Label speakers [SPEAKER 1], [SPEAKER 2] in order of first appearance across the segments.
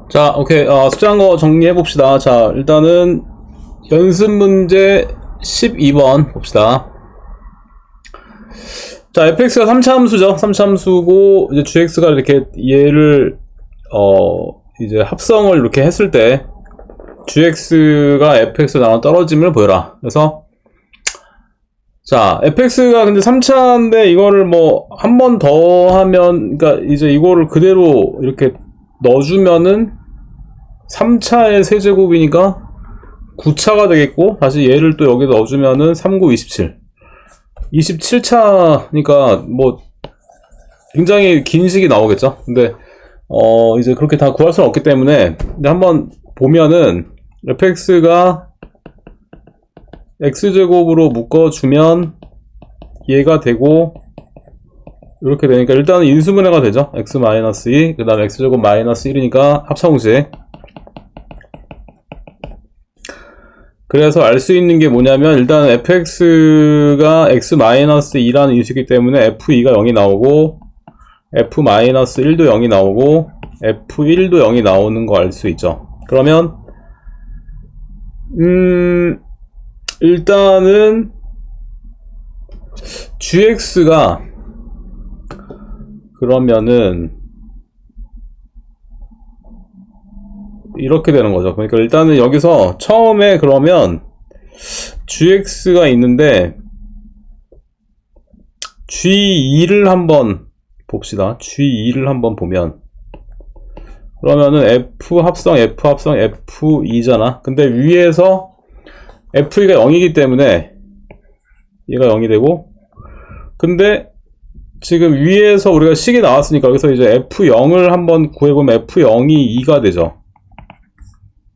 [SPEAKER 1] 자, 오케이. 숙제한 거 정리해 봅시다. 자, 일단은 연습 문제 12번 봅시다. 자, fx가 3차 함수죠. 3차 함수고, 이제 gx가 이렇게 얘를, 이제 합성을 이렇게 했을 때, gx가 fx로 나눠 떨어짐을 보여라. 그래서, 자, fx가 근데 3차인데, 이거를 뭐, 한 번 더 하면, 그니까 이제 이거를 그대로 이렇게 넣어주면은, 3차의 세제곱이니까 9차가 되겠고, 다시 얘를 또 여기 넣어주면은 3, 9, 27. 27차니까 뭐 굉장히 긴 식이 나오겠죠. 근데 이제 그렇게 다 구할 수는 없기 때문에, 근데 한번 보면은 fx가 x제곱으로 묶어주면 얘가 되고, 이렇게 되니까 일단은 인수분해가 되죠. x-2, 그 다음에 x제곱 마이너스 1이니까 합성식. 그래서 알 수 있는 게 뭐냐면, 일단 fx가 x-2라는 인수이기 때문에 f2가 0이 나오고, f-1도 0이 나오고, f1도 0이 나오는 거 알 수 있죠. 그러면 일단은 gx가 그러면은 이렇게 되는 거죠. 그러니까 일단은 여기서 처음에 그러면 gx가 있는데, g2를 한번 봅시다. g2를 한번 보면, 그러면은 f 합성 f2잖아. 근데 위에서 f2가 0이기 때문에 얘가 0이 되고, 근데 지금 위에서 우리가 식이 나왔으니까 여기서 이제 f0을 한번 구해보면 f0이 2가 되죠.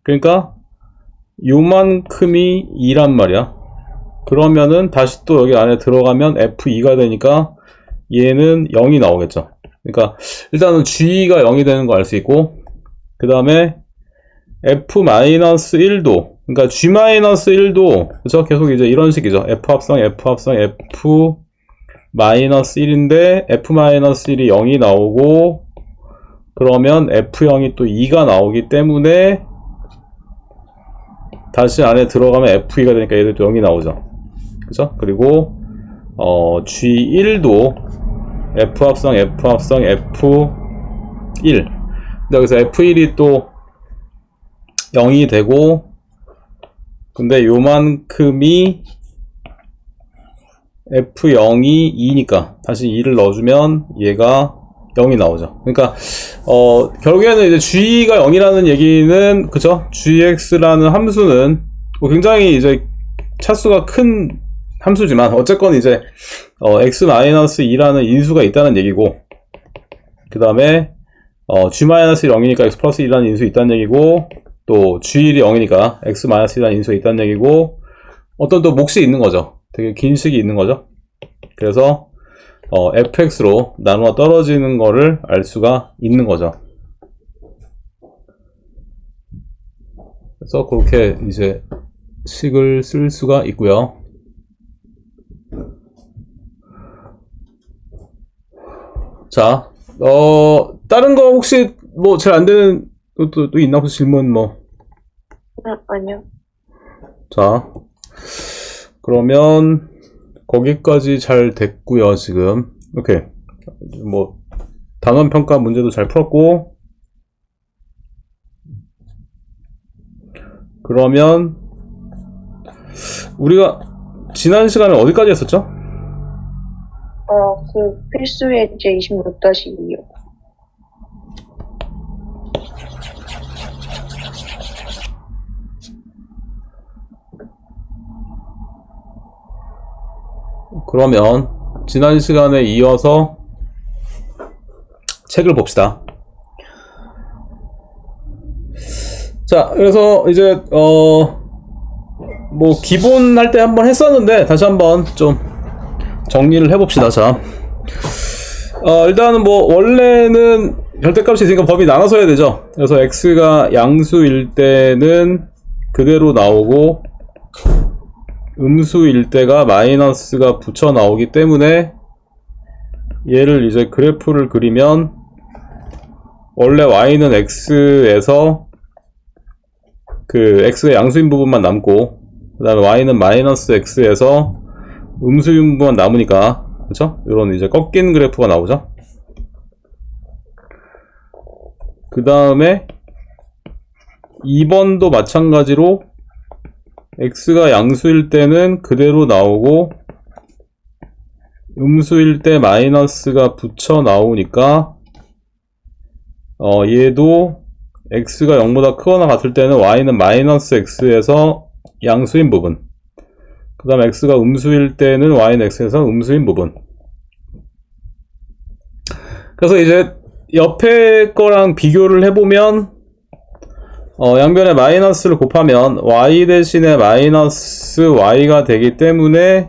[SPEAKER 1] 그러니까 요만큼이 2란 말이야. 그러면은 다시 또 여기 안에 들어가면 f2가 되니까 얘는 0이 나오겠죠. 그러니까 일단은 g가 0이 되는 거 알 수 있고, 그 다음에 f-1도, 그러니까 g-1도 그쵸? 계속 이제 이런 식이죠. f 합성 f-1인데 f-1이 0이 나오고, 그러면 f0이 또 2가 나오기 때문에 다시 안에 들어가면 f2가 되니까 얘도 또 0이 나오죠. 그죠? 그리고 g1도 f 합성 f1. 근데 여기서 f1이 또 0이 되고, 근데 요만큼이 f0이 2니까 다시 2를 넣어주면 얘가 0이 나오죠. 그러니까 결국에는 이제 g가 0이라는 얘기는, 그쵸? gx라는 함수는 뭐 굉장히 이제 차수가 큰 함수지만, 어쨌건 이제 x-2라는 인수가 있다는 얘기고, 그 다음에 g-1이 0이니까 x 플러스 1이라는 인수 있다는 얘기고, 또 g1이 0이니까 x-1이라는 인수가 있다는 얘기고, 어떤 또 몫이 있는 거죠. 되게 긴 식이 있는 거죠. 그래서 fx로 나누어 떨어지는 거를 알 수가 있는 거죠. 그래서 그렇게 이제 식을 쓸 수가 있고요. 자, 다른 거 혹시 뭐 잘 안 되는 또 있나? 혹시 질문 뭐?
[SPEAKER 2] 아니요.
[SPEAKER 1] 자, 그러면 거기까지 잘 됐고요. 지금 오케이. 뭐 단원 평가 문제도 잘 풀었고, 그러면 우리가 지난 시간에 어디까지 했었죠?
[SPEAKER 2] 그 필수 예제 26-2요.
[SPEAKER 1] 그러면 지난 시간에 이어서 책을 봅시다. 자, 그래서 이제 뭐 기본 할 때 한번 했었는데 다시 한번 좀 정리를 해봅시다. 자, 일단은 뭐 원래는 절대값이 있으니까 범위 나눠서 해야 되죠. 그래서 x가 양수일 때는 그대로 나오고, 음수일 때가 마이너스가 붙여 나오기 때문에 얘를 이제 그래프를 그리면 원래 y는 x에서 그 x의 양수인 부분만 남고, 그 다음에 y는 마이너스 x에서 음수인 부분만 남으니까, 그쵸? 이런 이제 꺾인 그래프가 나오죠. 그 다음에 2번도 마찬가지로 x가 양수일 때는 그대로 나오고, 음수일 때 마이너스가 붙여 나오니까 얘도 x가 0보다 크거나 같을 때는 y는 마이너스 x에서 양수인 부분, 그 다음에 x가 음수일 때는 y는 x에서 음수인 부분. 그래서 이제 옆에 거랑 비교를 해보면 양변에 마이너스를 곱하면 y 대신에 마이너스 y가 되기 때문에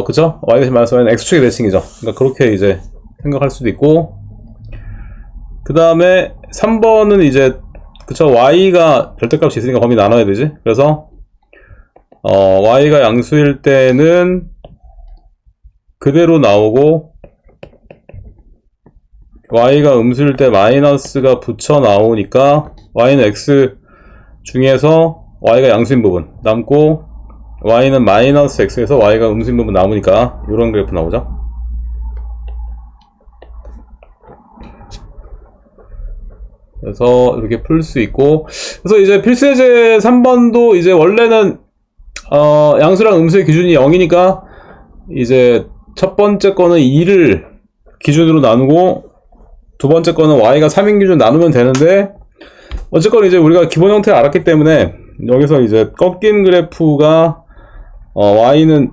[SPEAKER 1] 그쵸? y 대신 마이너스 y는 x축의 대칭이죠. 그러니까 그렇게 이제 생각할 수도 있고, 그 다음에 3번은 이제 그쵸? y가 절대값이 있으니까 범위 나눠야 되지. 그래서 y가 양수일 때는 그대로 나오고, y가 음수일 때 마이너스가 붙여 나오니까 y는 x 중에서 y가 양수인 부분 남고, y는 마이너스 x에서 y가 음수인 부분 남으니까 이런 그래프 나오죠. 그래서 이렇게 풀 수 있고, 그래서 이제 필수예제 3번도 이제 원래는 양수랑 음수의 기준이 0이니까 이제 첫 번째 거는 2를 기준으로 나누고 두 번째 거는 y가 3인 기준 나누면 되는데, 어쨌건 이제 우리가 기본 형태를 알았기 때문에 여기서 이제 꺾인 그래프가 y는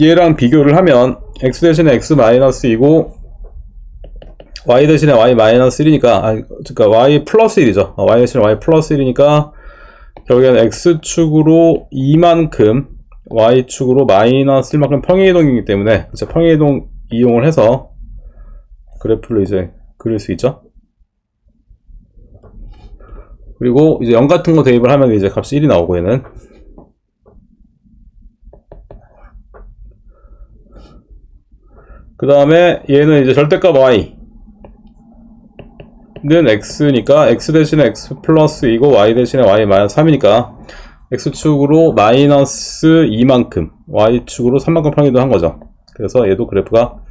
[SPEAKER 1] 얘랑 비교를 하면 x 대신에 x 마이너스 2고 y 대신에 y 마이너스 1이니까, 그러니까 y 플러스 1이죠. y 대신에 y 플러스 1이니까 결국에는 x축으로 2만큼 y축으로 마이너스 1만큼 평행이동이기 때문에 그쵸? 평행이동 이용을 해서 그래프를 이제 그릴 수 있죠. 그리고 이제 0 같은 거 대입을 하면 이제 값이 1이 나오고, 얘는 그 다음에 얘는 이제 절대값 y 는 x니까 x 대신에 x 플러스 2고 y 대신에 y 마이너스 3이니까 x축으로 마이너스 2만큼 y축으로 3만큼 평행이동 한 거죠. 그래서 얘도 그래프가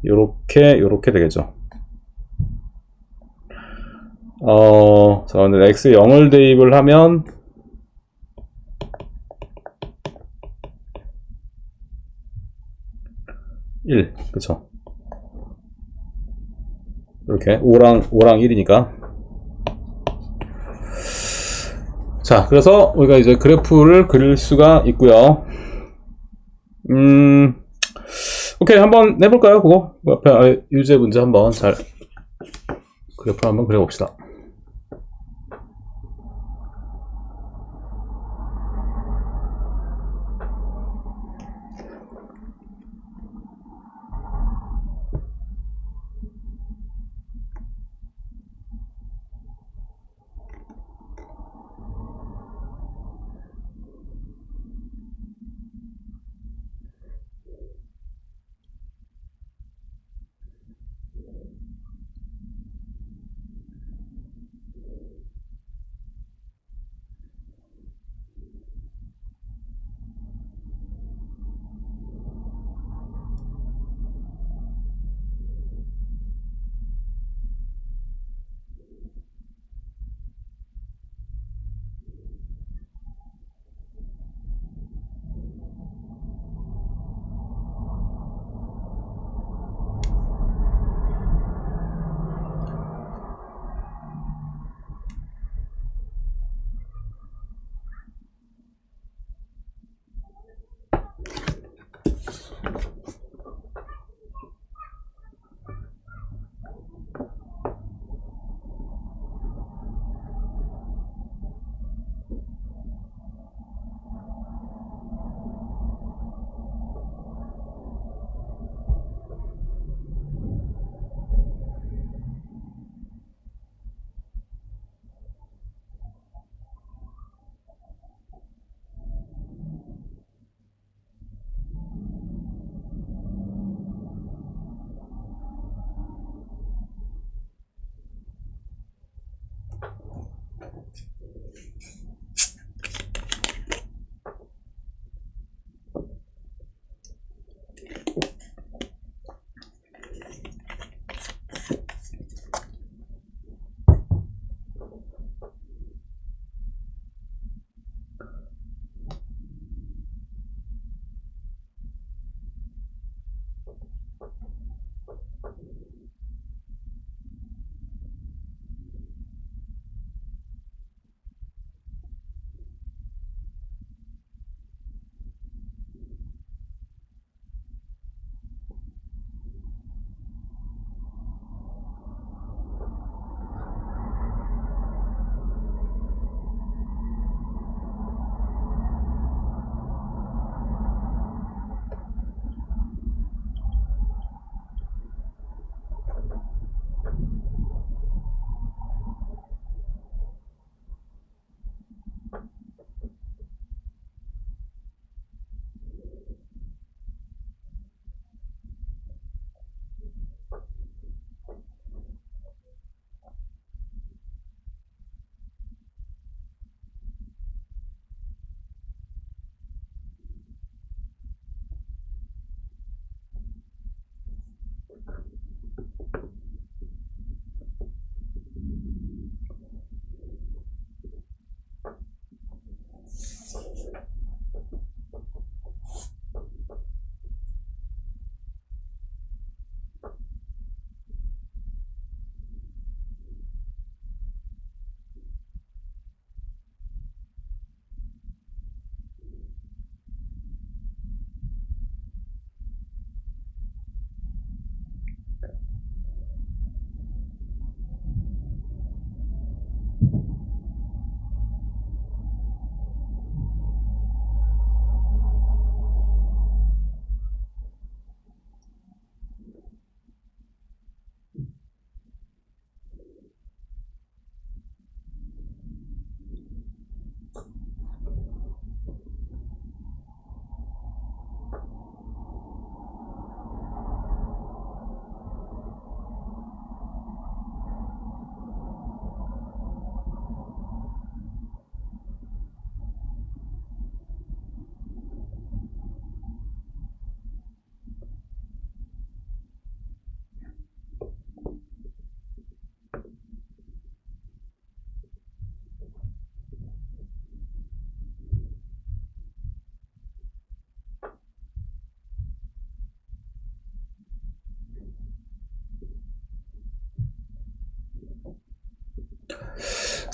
[SPEAKER 1] 요렇게 되겠죠. 자, 근데 x에 0을 대입을 하면 그쵸. 이렇게 5랑 1이니까. 자, 그래서 우리가 이제 그래프를 그릴 수가 있고요. 오케이, 한번 해볼까요? 그거 앞에 유제 문제 한번 잘 그래프 한번 그려봅시다.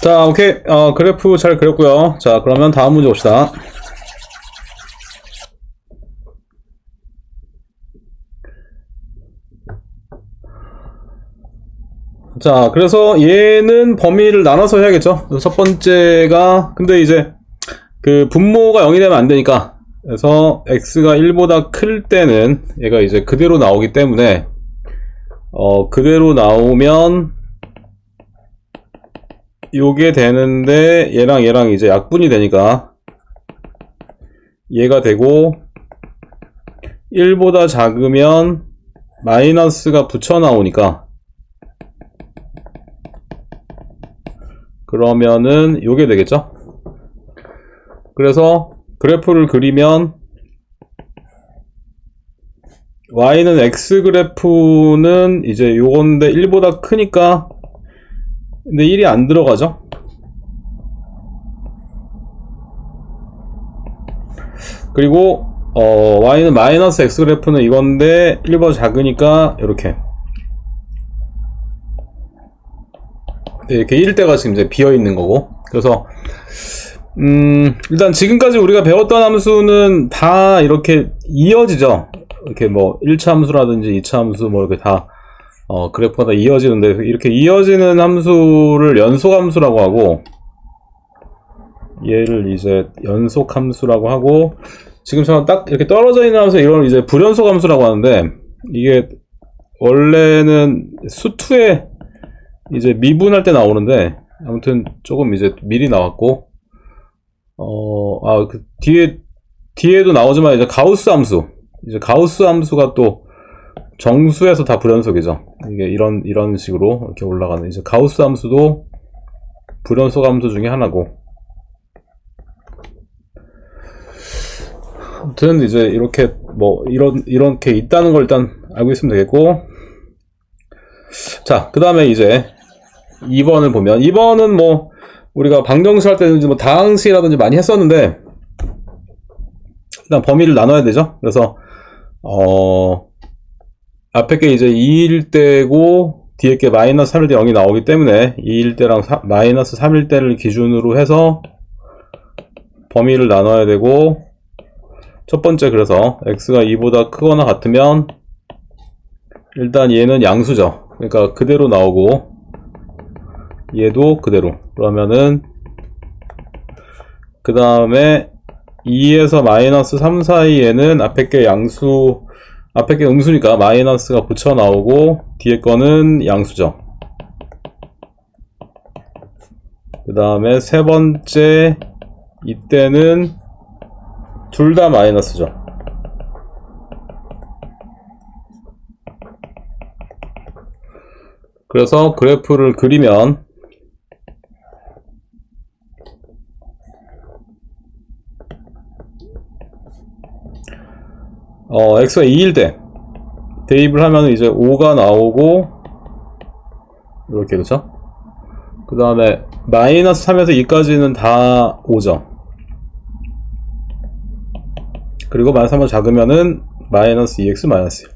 [SPEAKER 1] 자, 오케이. 그래프 잘 그렸고요. 자, 그러면 다음 문제 봅시다. 자, 그래서 얘는 범위를 나눠서 해야겠죠. 첫 번째가, 근데 이제 그 분모가 0이 되면 안 되니까, 그래서 x가 1보다 클 때는 얘가 이제 그대로 나오기 때문에 그대로 나오면 요게 되는데 얘랑 이제 약분이 되니까 얘가 되고, 1보다 작으면 마이너스가 붙여 나오니까, 그러면은 요게 되겠죠. 그래서 그래프를 그리면 y는 x 그래프는 이제 요건데 1보다 크니까, 근데 1이 안 들어가죠. 그리고 y는 마이너스 x 그래프는 이건데 1보다 작으니까 이렇게 이렇게 1일 때가 지금 이제 비어 있는 거고. 그래서 일단 지금까지 우리가 배웠던 함수는 다 이렇게 이어지죠. 이렇게 뭐 1차 함수라든지 2차 함수 뭐 이렇게 다 그래프가 다 이어지는데, 이렇게 이어지는 함수를 연속 함수라고 하고, 얘를 이제 연속 함수라고 하고, 지금처럼 딱 이렇게 떨어져 있는 함수, 이런 이제 불연속 함수라고 하는데, 이게 원래는 수투에 이제 미분할 때 나오는데, 아무튼 조금 이제 미리 나왔고, 그 뒤에도 나오지만 이제 가우스 함수가 또 정수에서 다 불연속이죠. 이게 이런 식으로 이렇게 올라가는, 이제 가우스 함수도 불연속 함수 중에 하나고. 아무튼 이제 이렇게 뭐 이렇게 있다는 걸 일단 알고 있으면 되겠고. 자, 그 다음에 이제 2번을 보면, 2번은 뭐 우리가 방정식 할 때는 뭐 다항식이라든지 많이 했었는데, 일단 범위를 나눠야 되죠. 그래서 앞에 게 이제 2일 때고 뒤에 게 마이너스 3일 때 0이 나오기 때문에 2일 때랑 마이너스 3일 때를 기준으로 해서 범위를 나눠야 되고, 첫 번째, 그래서 x가 2보다 크거나 같으면 일단 얘는 양수죠. 그러니까 그대로 나오고 얘도 그대로. 그러면은 그 다음에 2에서 마이너스 3 사이에는 앞에 게 음수니까 마이너스가 붙여 나오고, 뒤에 거는 양수죠. 그 다음에 세 번째, 이때는 둘 다 마이너스죠. 그래서 그래프를 그리면 x가 2일 때 대입을 하면 이제 5가 나오고, 이렇게, 그렇죠? 그 다음에 마이너스 3에서 2까지는 다 5죠. 그리고 마이너스 3보다 작으면은 마이너스 2x 마이너스 1.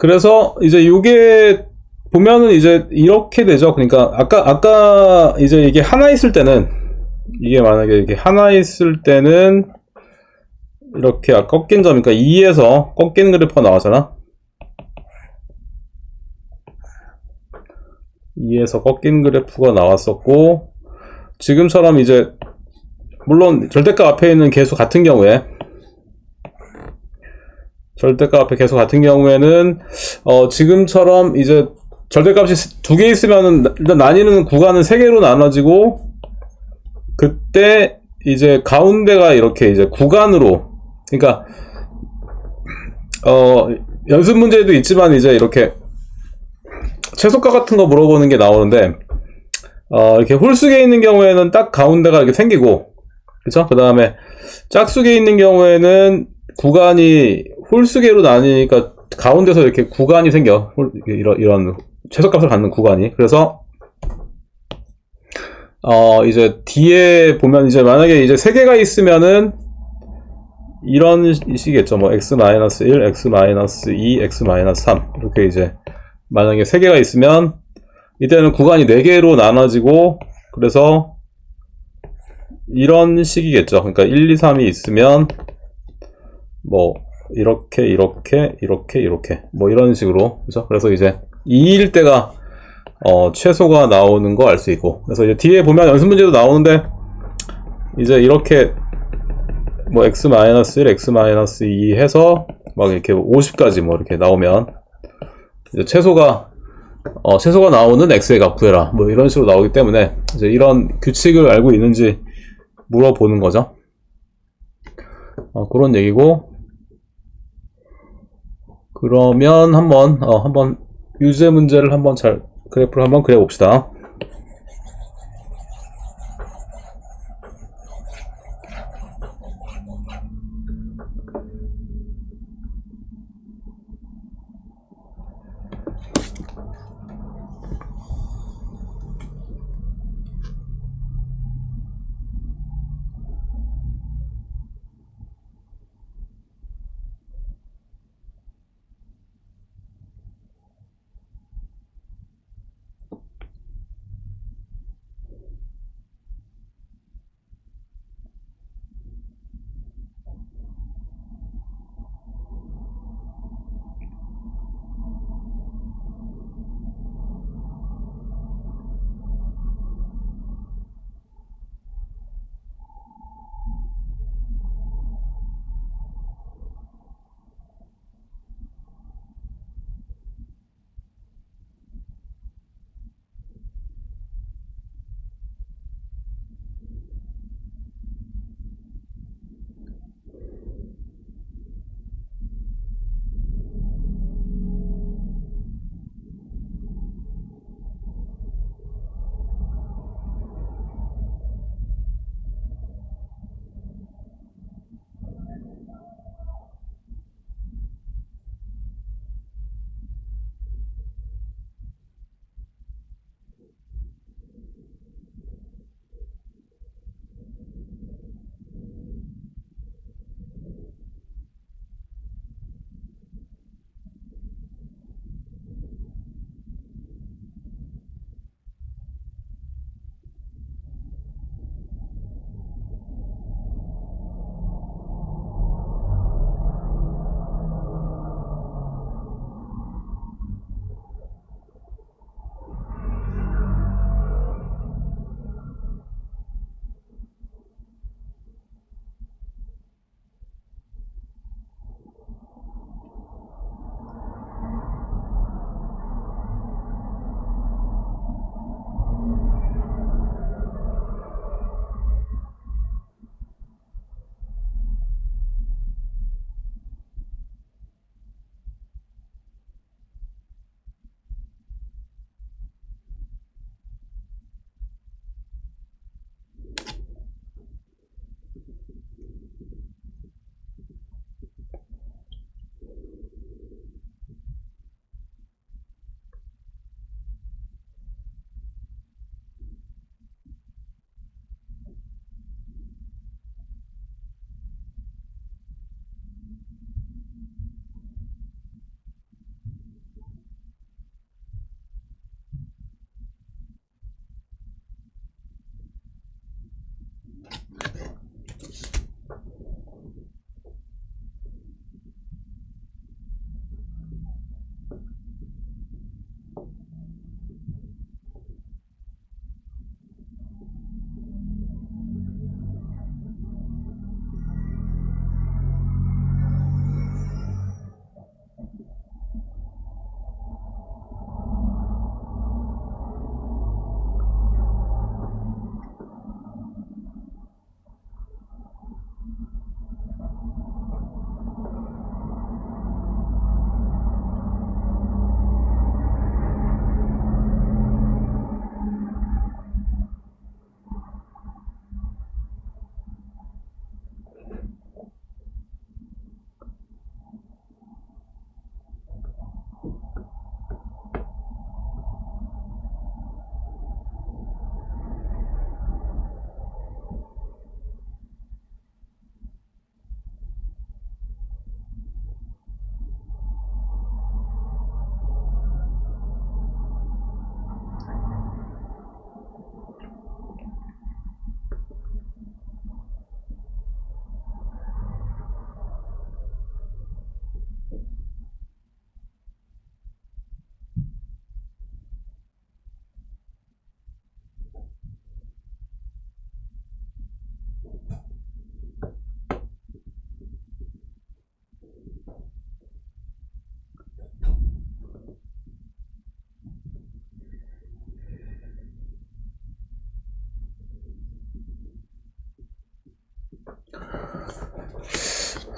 [SPEAKER 1] 그래서 이제 요게 보면은 이제 이렇게 되죠. 그러니까 아까 이제 이게 하나 있을 때는, 이게 만약에 이렇게 하나 있을 때는 이렇게 꺾인 점, 그러니까 2에서 꺾이는 그래프가 나왔잖아. 2에서 꺾인 그래프가 나왔었고, 지금처럼 이제 물론 절대값 앞에 있는 계수 같은 경우에, 지금처럼 이제 절대값이 두 개 있으면은 일단 나뉘는 구간은 3개로 나눠지고, 그때 이제 가운데가 이렇게 이제 구간으로, 그러니까 연습 문제도 있지만 이제 이렇게 최소값 같은 거 물어보는 게 나오는데, 이렇게 홀수계에 있는 경우에는 딱 가운데가 이렇게 생기고, 그쵸? 그 다음에 짝수계에 있는 경우에는 구간이 홀수계로 나뉘니까 가운데서 이렇게 구간이 생겨. 이런 최소값을 갖는 구간이. 그래서 이제 뒤에 보면 이제 만약에 이제 3개가 있으면은 이런 식이겠죠. 뭐 x-1, x-2, x-3 이렇게 이제 만약에 3개가 있으면 이때는 구간이 4개로 나눠지고, 그래서 이런 식이겠죠. 그러니까 1, 2, 3이 있으면 뭐 이렇게 이렇게 이렇게 이렇게 뭐 이런 식으로, 그죠? 그래서 이제 2일 때가 최소가 나오는 거 알 수 있고, 그래서 이제 뒤에 보면 연습 문제도 나오는데 이제 이렇게 뭐 x-1, x-2 해서 막 이렇게 50까지 뭐 이렇게 나오면 이제 최소가 나오는 x의 값 구해라 뭐 이런 식으로 나오기 때문에 이제 이런 규칙을 알고 있는지 물어보는 거죠. 그런 얘기고, 그러면 한번 유제 문제를 한번 그래프를 한번 그려봅시다.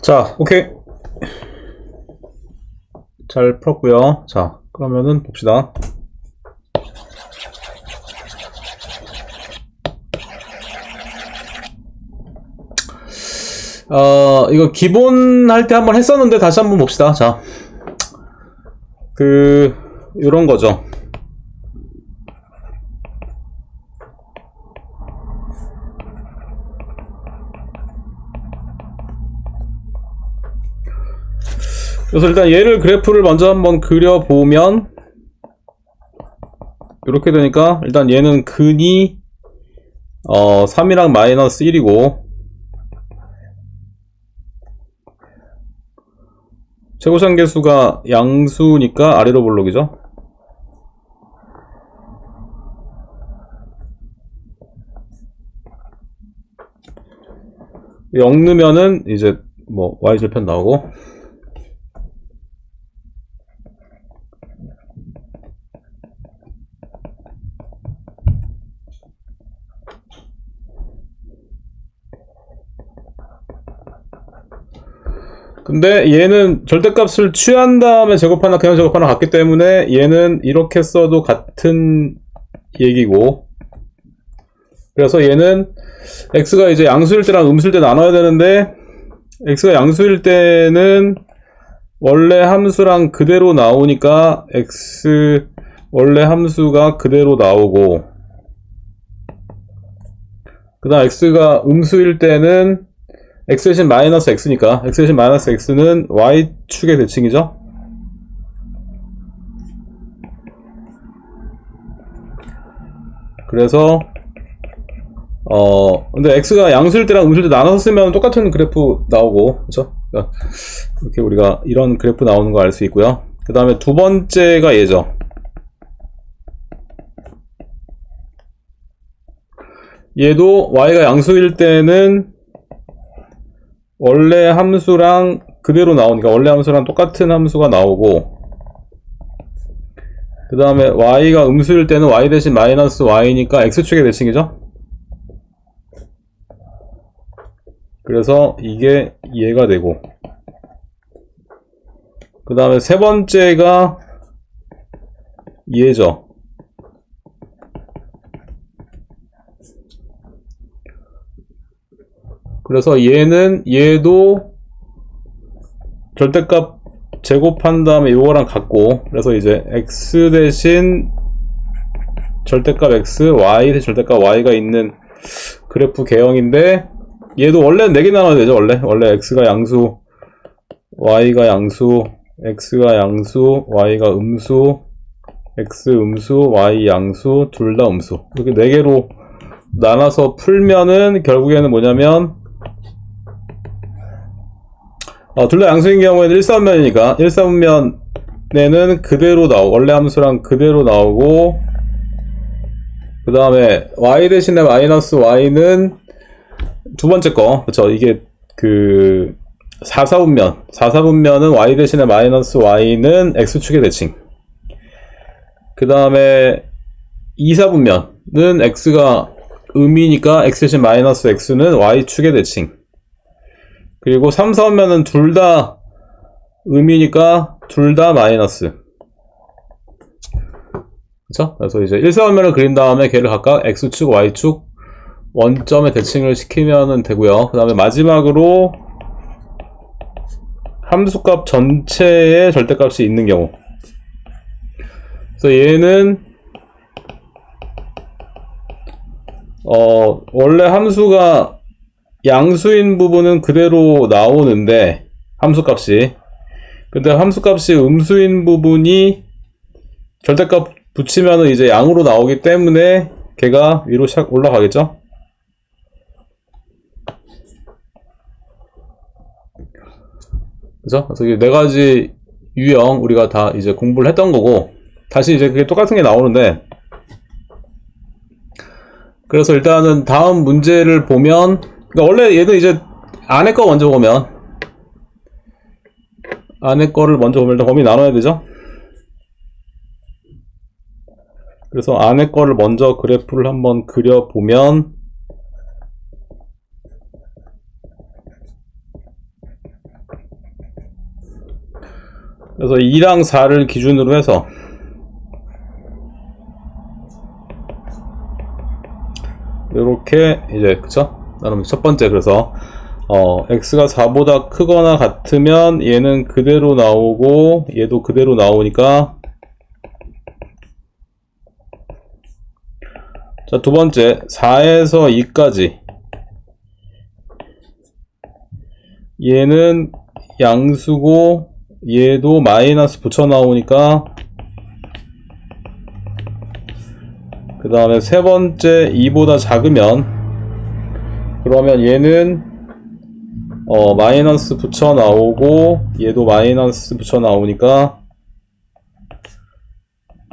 [SPEAKER 1] 자, 오케이. 잘 풀었고요. 자, 그러면은 봅시다. 이거 기본 할 때 한번 했었는데 다시 한번 봅시다. 자, 요런 거죠. 그래서 일단 얘를 그래프를 먼저 한번 그려보면 이렇게 되니까 일단 얘는 근이 3이랑 마이너스 1이고 최고상계수가 양수니까 아래로 볼록이죠. 영 넣으면은 이제 뭐 y절편 나오고 근데 얘는 절대값을 취한 다음에 제곱하나 그냥 제곱하나 같기 때문에 얘는 이렇게 써도 같은 얘기고 그래서 얘는 x가 이제 양수일 때랑 음수일 때 나눠야 되는데 x가 양수일 때는 원래 함수랑 그대로 나오니까 x 원래 함수가 그대로 나오고 그 다음 x가 음수일 때는 x 대신 마이너스 x니까 x 대신 마이너스 x는 y축의 대칭이죠. 그래서 근데 x가 양수일 때랑 음수일 때 나눠서 쓰면 똑같은 그래프 나오고 그쵸? 이렇게 우리가 이런 그래프 나오는 거 알 수 있고요. 그 다음에 두 번째가 얘죠. 얘도 y가 양수일 때는 원래 함수랑 그대로 나오니까 원래 함수랑 똑같은 함수가 나오고 그 다음에 y가 음수일 때는 y 대신 마이너스 y니까 x축의 대칭이죠. 그래서 이게 얘가 되고 그 다음에 세 번째가 얘죠. 그래서 얘도 절대값 제곱한 다음에 이거랑 같고 그래서 이제 x 대신 절대값 x, y 대신 절대값 y가 있는 그래프 개형인데 얘도 원래는 4개 나눠야 되죠. 원래 x가 양수, y가 양수, x가 양수, y가 음수, x 음수, y 양수, 둘 다 음수 이렇게 4개로 나눠서 풀면은 결국에는 뭐냐면 둘 다 양수인 경우에는 1사분면이니까 1사분면에는 그대로 나오고 원래 함수랑 그대로 나오고 그 다음에 y 대신에 마이너스 y는 두 번째 거 그쵸 이게 4사분면은 y 대신에 마이너스 y는 x축의 대칭 그 다음에 2사분면은 x가 음이니까 x 대신 마이너스 x는 y축의 대칭 그리고 3, 4분면은 둘 다 음이니까 둘 다 마이너스 그쵸? 그래서 이제 1, 4분면을 그린 다음에 걔를 각각 x축, y축 원점에 대칭을 시키면 되고요. 그 다음에 마지막으로 함수값 전체에 절대값이 있는 경우 그래서 얘는 원래 함수가 양수인 부분은 그대로 나오는데 함수값이 근데 함수값이 음수인 부분이 절대값 붙이면은 이제 양으로 나오기 때문에 걔가 위로 샥 올라가겠죠. 그죠? 그래서 이 4가지 유형 우리가 다 이제 공부를 했던 거고 다시 이제 그게 똑같은 게 나오는데 그래서 일단은 다음 문제를 보면 그러니까 원래 얘는 이제 안에 거 먼저 보면 안에 거를 먼저 보면 일단 범위 나눠야 되죠. 그래서 안에 거를 먼저 그래프를 한번 그려보면 그래서 2랑 4를 기준으로 해서 요렇게 이제 그쵸? 나름 첫 번째 그래서 x가 4보다 크거나 같으면 얘는 그대로 나오고 얘도 그대로 나오니까 자, 두 번째 4에서 2까지 얘는 양수고 얘도 마이너스 붙여 나오니까 그 다음에 세 번째 2보다 작으면 그러면 얘는 마이너스 붙여 나오고 얘도 마이너스 붙여 나오니까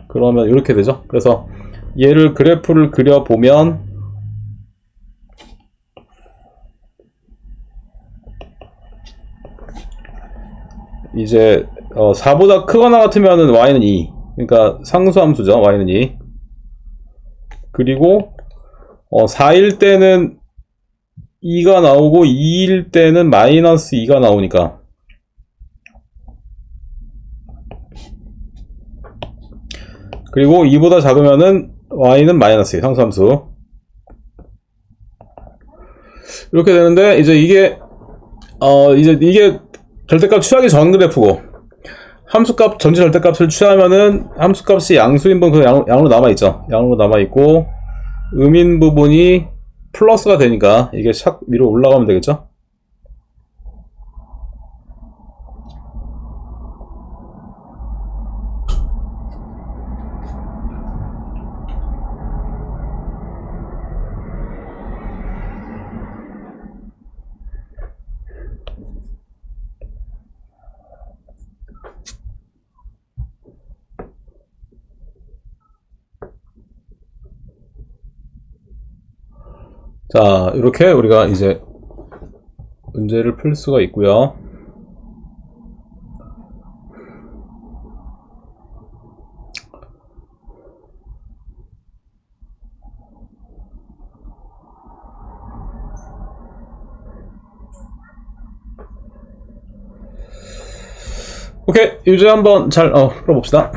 [SPEAKER 1] 그러면 이렇게 되죠. 그래서 얘를 그래프를 그려보면 이제 4보다 크거나 같으면은 y는 2 그러니까 상수함수죠. y는 2 그리고 4일 때는 2가 나오고 2일 때는 마이너스 2가 나오니까 그리고 2보다 작으면은 y는 마이너스 2 상수함수 이렇게 되는데 이제 이게 절대값 취하기 전 그래프고 함수값 전체 절대값을 취하면은 함수값이 양수인 부분 그냥 양으로 남아있죠. 양으로 남아있고 음인 부분이 플러스가 되니까 이게 샥 위로 올라가면 되겠죠. 자, 이렇게 우리가 이제 문제를 풀 수가 있고요. 오케이, 이제 한번 잘 풀어봅시다.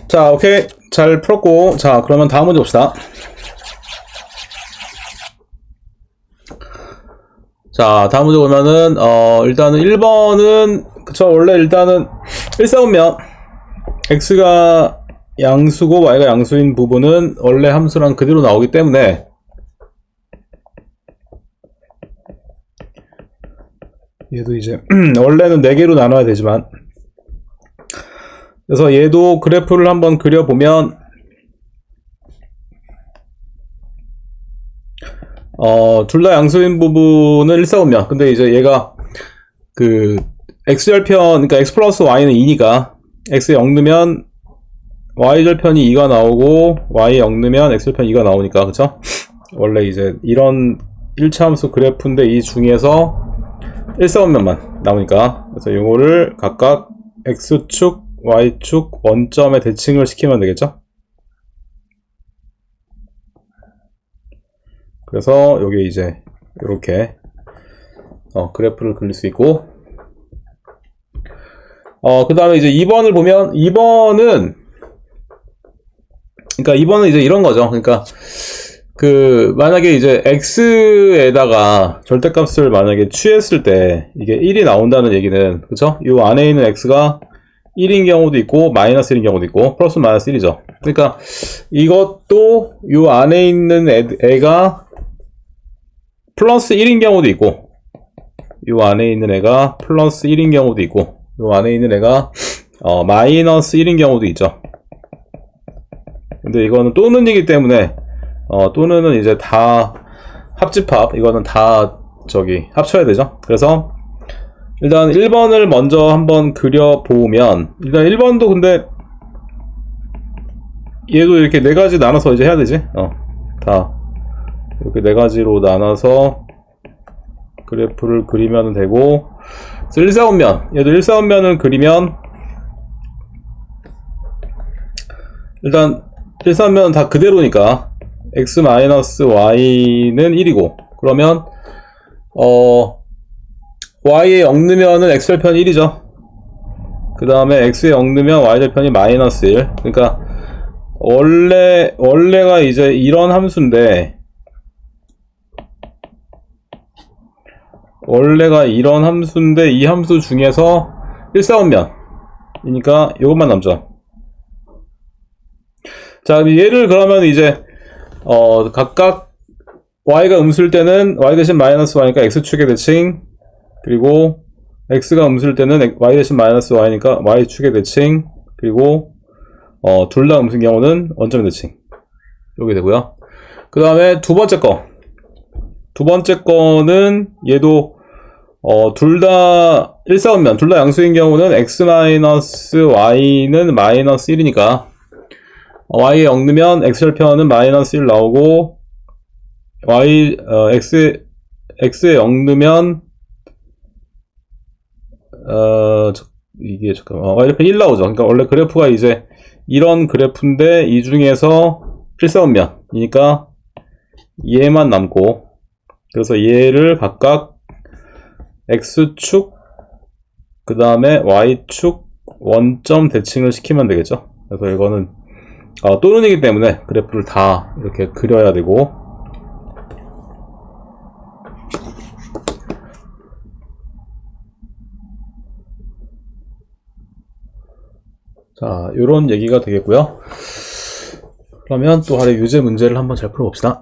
[SPEAKER 1] 자, 오케이. 잘 풀었고. 자, 그러면 다음 문제 봅시다. 자, 다음 문제 보면은, 일단은 1번은, 그쵸. 원래 일단은 1싸우면, x가 양수고 y가 양수인 부분은 원래 함수랑 그대로 나오기 때문에, 얘도 이제, 원래는 4개로 나눠야 되지만, 그래서 얘도 그래프를 한번 그려보면 둘 다 양수인 부분은 1싸우면 근데 이제 얘가 그 x절편 그러니까 x 플러스 y는 2니까 x에 0 넣으면 y절편이 2가 나오고 y 0 넣으면 x절편 2가 나오니까 그쵸? 원래 이제 이런 1차 함수 그래프인데 이 중에서 일사원면만 나오니까 그래서 요거를 각각 x축, y축 원점에 대칭을 시키면 되겠죠? 그래서 요게 이제 이렇게 그래프를 그릴 수 있고 그 다음에 이제 2번을 보면 2번은 그러니까 2번은 이제 이런 거죠. 그러니까 만약에 이제 x에다가 절대값을 만약에 취했을 때 이게 1이 나온다는 얘기는 그쵸? 이 안에 있는 x가 1인 경우도 있고 마이너스 1인 경우도 있고 플러스 마이너스 1이죠. 그러니까 이것도 이 안에 있는 애가 플러스 1인 경우도 있고 이 안에 있는 애가 플러스 1인 경우도 있고 이 안에 있는 애가 마이너스 1인 경우도 있죠. 근데 이거는 또는이기 때문에 또는은 이제 다 합집합 이거는 다 합쳐야 되죠. 그래서 일단 1번을 먼저 한번 그려보면 일단 1번도 근데 얘도 이렇게 네 가지 나눠서 이제 해야 되지. 다 이렇게 네 가지로 나눠서 그래프를 그리면 되고 1사원면 얘도 1사원면을 그리면 일단 1사원면은 다 그대로니까 x-y는 1이고 그러면 y에 0 넣으면은 x절편이 1이죠. 그 다음에 x에 0 넣으면 y절편이 마이너스 1. 그러니까 원래가 이제 이런 함수인데 이 함수 중에서 1사원면이니까 이것만 남죠. 자, 얘를 그러면 이제 각각 y가 음수일 때는 y 대신 마이너스 y니까 x축의 대칭, 그리고 x가 음수일 때는 y 대신 마이너스 y니까 y축의 대칭, 그리고 둘 다 음수인 경우는 원점의 대칭 이렇게 되고요. 그 다음에 두 번째 거는 얘도 둘 다 1사원면, 둘 다 양수인 경우는 x-y는 마이너스 1이니까 y에 0 넣으면 x절편은 마이너스 1 나오고 x에 0 넣으면 y절편 1 나오죠. 그러니까 원래 그래프가 이제 이런 그래프인데 이 중에서 1사원면이니까 얘만 남고 그래서 얘를 각각 x축 그 다음에 y축 원점 대칭을 시키면 되겠죠. 그래서 이거는 또는이기 때문에 그래프를 다 이렇게 그려야 되고 자 요런 얘기가 되겠고요. 그러면 또 아래 유제 문제를 한번 잘 풀어봅시다.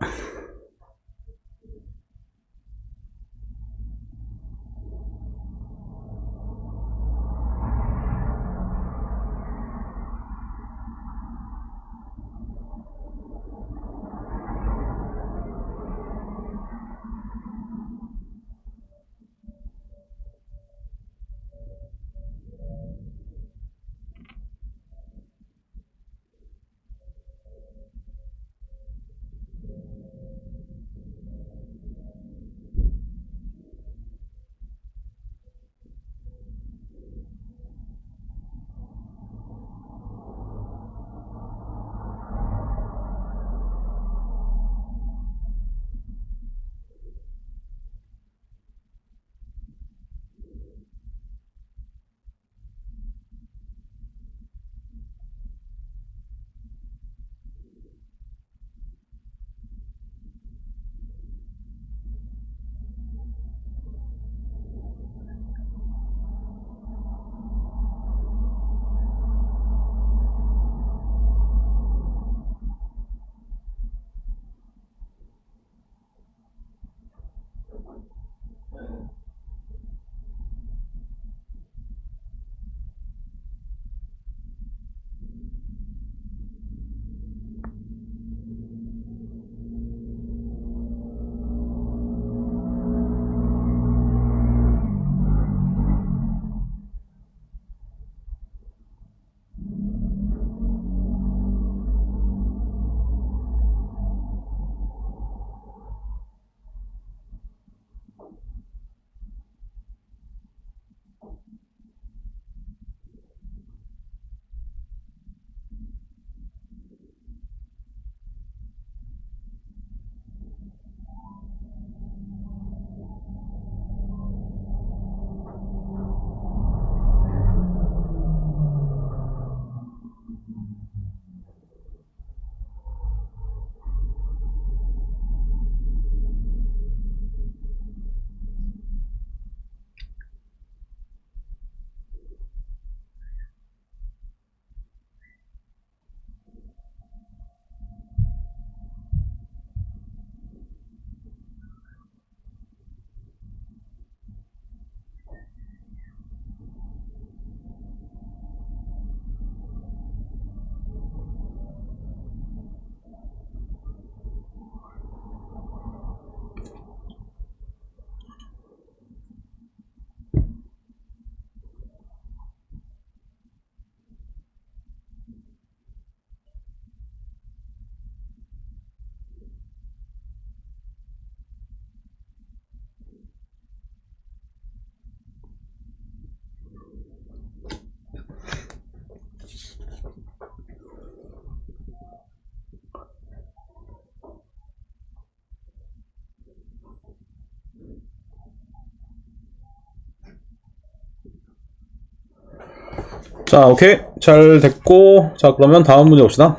[SPEAKER 1] 자, 오케이. 잘 됐고, 자, 그러면 다음 문제 봅시다.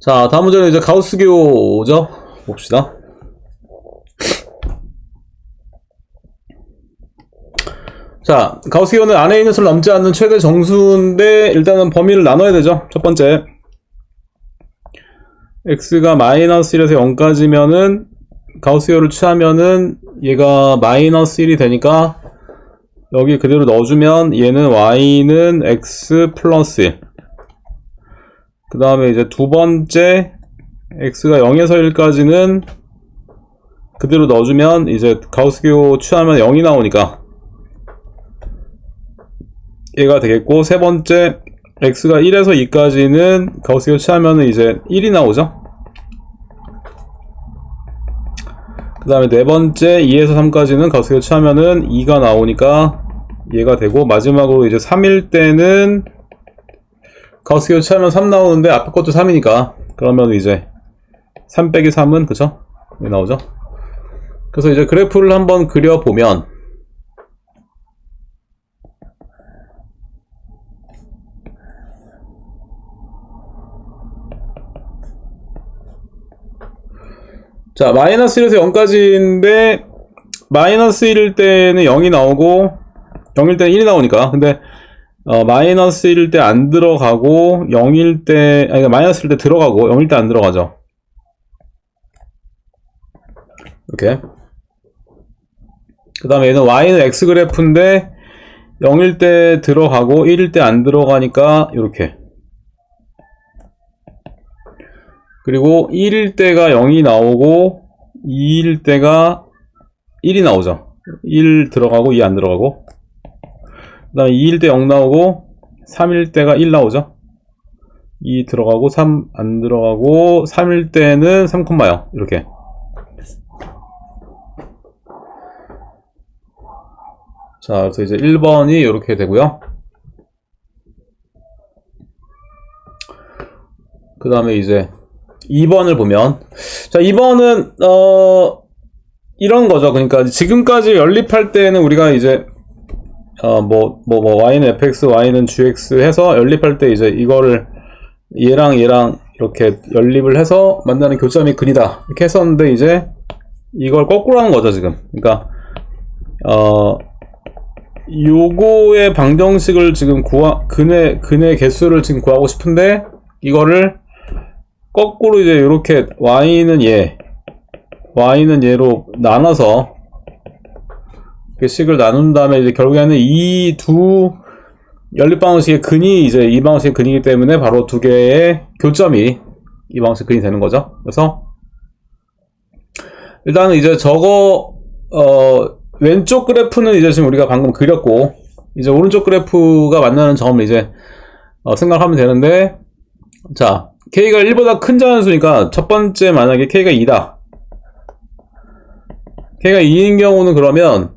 [SPEAKER 1] 자, 다음 문제는 이제 가우스 기호죠. 봅시다. 자, 가우스 기호는 안에 있는 수를 넘지 않는 최대 정수인데 일단은 범위를 나눠야 되죠. 첫 번째, x가 마이너스 1에서 0까지면은 가우스 기호를 취하면은 얘가 마이너스 1이 되니까 여기 그대로 넣어주면 얘는 y는 x 플러스 1. 그 다음에 이제 두 번째, x가 0에서 1까지는 그대로 넣어주면 이제 가우스 기호 취하면 0이 나오니까 얘가 되겠고, 세 번째, x가 1에서 2까지는 가우스 기호 취하면 이제 1이 나오죠. 그 다음에 네 번째, 2에서 3까지는 가우스 기호 취하면은 2가 나오니까 얘가 되고, 마지막으로 이제 3일 때는 가우스 기호 취하면 3 나오는데 앞에 것도 3이니까 그러면 이제 3 빼기 3은 그쵸? 여기 나오죠? 그래서 이제 그래프를 한번 그려보면 자, 마이너스 1에서 0까지인데 마이너스 1일 때는 0이 나오고 0일 때는 1이 나오니까, 근데 마이너스 1일 때 안 들어가고 0일 때, 아니 마이너스 1일 때 들어가고 0일 때 안 들어가죠. 이렇게. 그 다음에 얘는 y는 x 그래프인데 0일 때 들어가고 1일 때 안 들어가니까 이렇게. 그리고 1일 때가 0이 나오고 2일 때가 1이 나오죠. 1 들어가고 2 안 들어가고. 그 다음에 2일 때 0 나오고 3일 때가 1 나오죠. 2 들어가고 3 안 들어가고 3일 때는 3,0 이렇게. 자, 그래서 이제 1번이 이렇게 되고요. 그 다음에 이제 2번을 보면, 자, 2번은 이런 거죠. 그러니까 지금까지 연립할 때는 우리가 이제 y는 fx, y는 gx 해서 연립할 때 이제 이거를 얘랑 얘랑 이렇게 연립을 해서 만나는 교점이 근이다 이렇게 했었는데, 이제 이걸 거꾸로 하는 거죠 지금. 그러니까 요거의 방정식을 지금 근의 개수를 지금 구하고 싶은데, 이거를 거꾸로 이제 이렇게 y는 얘로 나눠서 이렇게 식을 나눈 다음에 이제 결국에는 이 두 연립 방정식의 근이 이제 이 방정식의 근이기 때문에 바로 두 개의 교점이 이 방정식 근이 되는 거죠. 그래서 일단은 이제 저거 왼쪽 그래프는 이제 지금 우리가 방금 그렸고, 이제 오른쪽 그래프가 만나는 점을 이제 생각하면 되는데, 자, k가 1보다 큰 자연수니까 첫 번째 만약에 k가 2다. k가 2인 경우는 그러면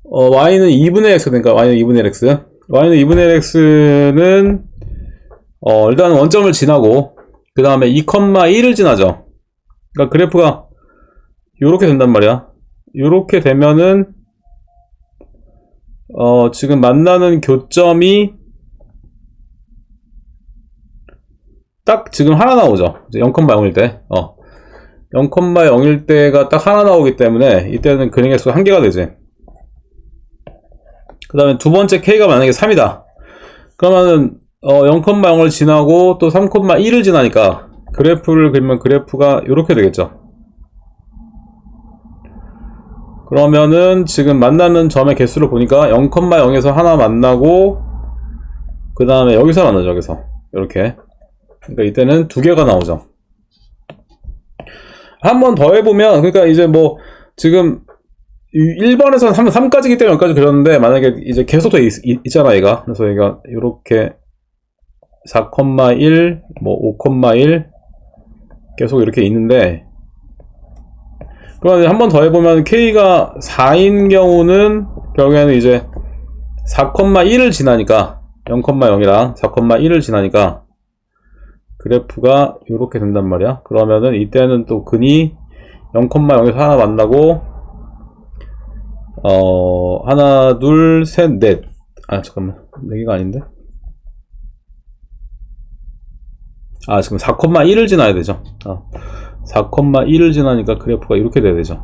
[SPEAKER 1] y는 2분의 x가 되니까 y는 2분의 x. y는 2분의 x는 일단 원점을 지나고 그 다음에 2,1을 지나죠. 그러니까 그래프가 요렇게 된단 말이야. 요렇게 되면은 지금 만나는 교점이 딱 지금 하나 나오죠. 0,0일 때 0,0일 때가 딱 하나 나오기 때문에 이때는 근의 개수가 1개가 되지. 그 다음에 두 번째 k가 만약에 3이다. 그러면은 0,0을 지나고 또 3,1을 지나니까 그래프를 그리면 그래프가 이렇게 되겠죠. 그러면은 지금 만나는 점의 개수를 보니까 0,0에서 하나 만나고 그 다음에 여기서 만나죠. 여기서 이렇게. 그러니까 이때는 두 개가 나오죠. 한 번 더 해보면, 그러니까 이제 뭐 지금 1번에서는 3까지기 때문에 여기까지 그렸는데, 만약에 이제 계속 더 있잖아 얘가. 그래서 얘가 이렇게 4,1 뭐 5,1 계속 이렇게 있는데, 그러면 한 번 더 해보면 k가 4인 경우는 결국에는 이제 4,1을 지나니까 0,0이랑 4,1을 지나니까 그래프가 이렇게 된단 말이야. 그러면은 이때는 또 근이 0,0에서 하나 만나고 하나 둘 셋 넷. 아 잠깐만 4개가 아닌데. 아 지금 4,1을 지나야 되죠. 4,1을 지나니까 그래프가 이렇게 돼야 되죠.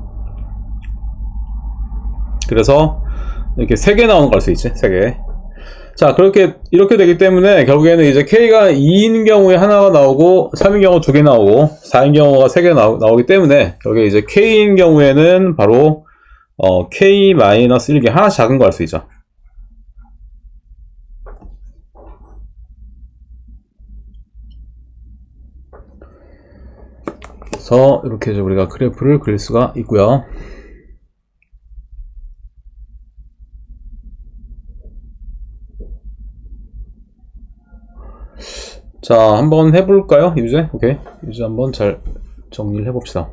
[SPEAKER 1] 그래서 이렇게 3개 나오는 걸 수 있지. 3개. 자 이렇게 되기 때문에 결국에는 이제 K가 2인 경우에 하나가 나오고 3인 경우 2개 나오고 4인 경우가 3개 나오기 때문에 결국에 이제 K인 경우에는 바로 K-1개 하나 작은 거 알 수 있죠. 그래서 이렇게 해서 우리가 그래프를 그릴 수가 있고요. 자, 한번 해볼까요? 유제? 오케이. 유제 한번 잘 정리를 해봅시다.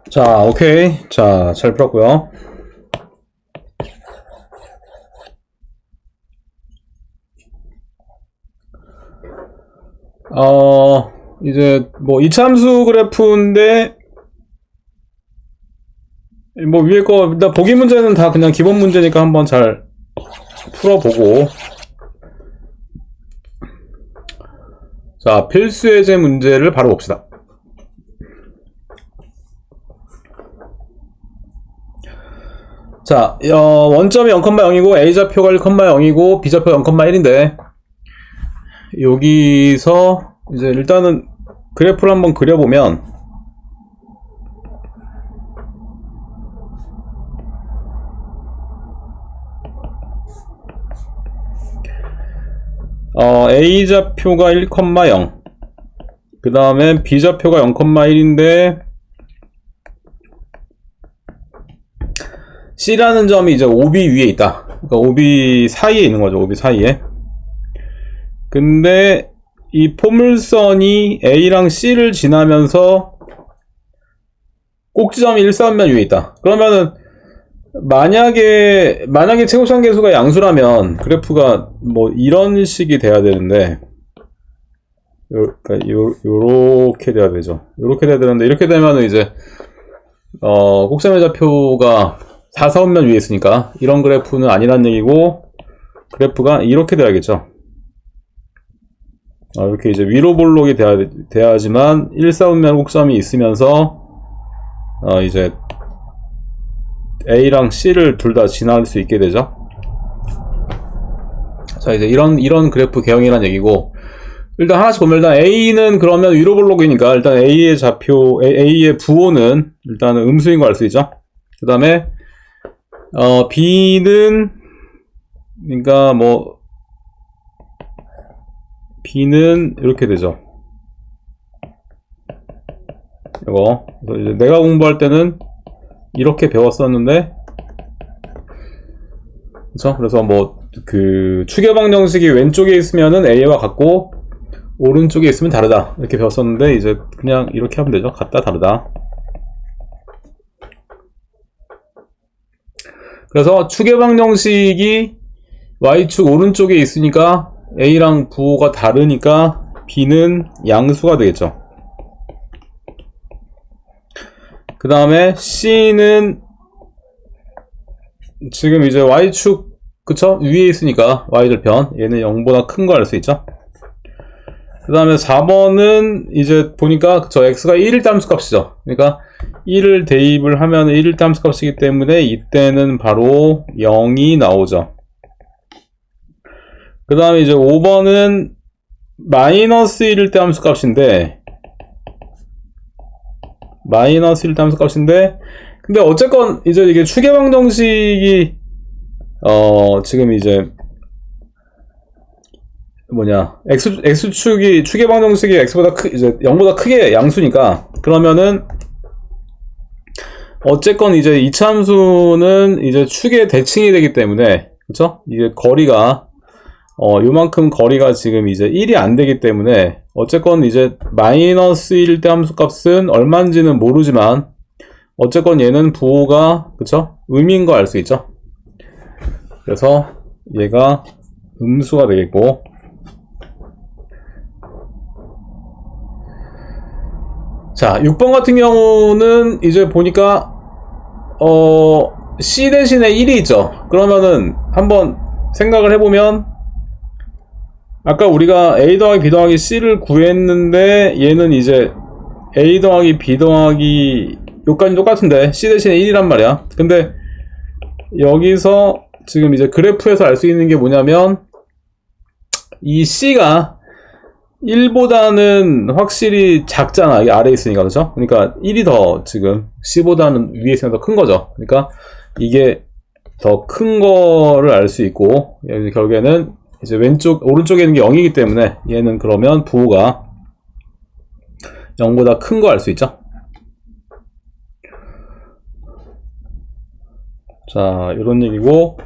[SPEAKER 1] 자, 오케이. 자, 잘 풀었고요. 이제 뭐 이참수 그래프인데 뭐 위에 거 일단 보기 문제는 다 그냥 기본 문제니까 한번 잘 풀어보고, 자, 필수 예제 문제를 바로 봅시다. 자, 원점이 0,0이고 A좌표가 1,0이고 B좌표 0,1인데 여기서 이제 일단은 그래프를 한번 그려보면 A좌표가 1,0 그 다음에 B좌표가 0,1인데 C라는 점이 이제 OB 위에 있다. 그러니까 OB 사이에 있는 거죠. OB 사이에. 근데 이 포물선이 A랑 C를 지나면서 꼭지점이 1,4면 위에 있다. 그러면은 만약에 최고상계수가 양수라면 그래프가 뭐 이런 식이 돼야 되는데, 요렇게 돼야 되죠. 요렇게 돼야 되는데, 이렇게 되면은 이제 꼭지점의 좌표가 4, 4면 위에 있으니까 이런 그래프는 아니란 얘기고, 그래프가 이렇게 돼야겠죠. 이렇게 이제 위로 볼록이 돼야지만 1, 4면 꼭점이 있으면서 이제 A랑 C를 둘 다 지날 수 있게 되죠. 자, 이제 이런 그래프 개형이란 얘기고, 일단 하나씩 보면, 일단 A는 그러면 위로 볼록이니까 일단 A의 좌표, A의 부호는 일단은 음수인 거 알 수 있죠. 그 다음에 B는, 그러니까 뭐 B는 이렇게 되죠. 이거 이제 내가 공부할 때는 이렇게 배웠었는데, 그쵸? 그래서 뭐 그 추계 방정식이 왼쪽에 있으면은 A와 같고 오른쪽에 있으면 다르다 이렇게 배웠었는데, 이제 그냥 이렇게 하면 되죠. 같다 다르다. 그래서 추계 방정식이 Y축 오른쪽에 있으니까 A랑 부호가 다르니까 B는 양수가 되겠죠. 그 다음에 C는 지금 이제 Y축, 그쵸? 위에 있으니까 Y절편, 얘는 0보다 큰 거 알 수 있죠. 그 다음에 4번은 이제 보니까 저 X가 1일 함수 값이죠. 그러니까 1을 대입을 하면 1일 함수 값이기 때문에 이때는 바로 0이 나오죠. 그 다음에 이제 5번은 마이너스 1일 때 함수 값인데, 마이너스 1일 때 함수 값인데, 근데 어쨌건 이제 이게 추계 방정식이 지금 이제 x축이 축의 방정식이 x보다 이제 0보다 크게 양수니까, 그러면은 어쨌건 이제 이차함수는 이제 축의 대칭이 되기 때문에, 그쵸? 이게 거리가 요만큼 거리가 지금 이제 1이 안 되기 때문에, 어쨌건 이제 마이너스 1 때 함수값은 얼마인지는 모르지만 어쨌건 얘는 부호가, 그쵸? 음인 거 알 수 있죠? 그래서 얘가 음수가 되겠고, 자, 6번 같은 경우는 이제 보니까 C 대신에 1이 있죠. 그러면은 한번 생각을 해보면, 아까 우리가 A 더하기 B 더하기 C를 구했는데 얘는 이제 A 더하기 B 더하기 요까지 똑같은데 C 대신에 1이란 말이야. 근데 여기서 지금 이제 그래프에서 알 수 있는 게 뭐냐면, 이 C가 1보다는 확실히 작잖아. 이게 아래에 있으니까, 그죠? 그러니까 1이 더 지금 C보다는 위에 있으면 더 큰 거죠. 그러니까 이게 더 큰 거를 알 수 있고, 결국에는 이제 오른쪽에 있는 게 0이기 때문에 얘는 그러면 부호가 0보다 큰 거 알 수 있죠? 자, 이런 얘기고,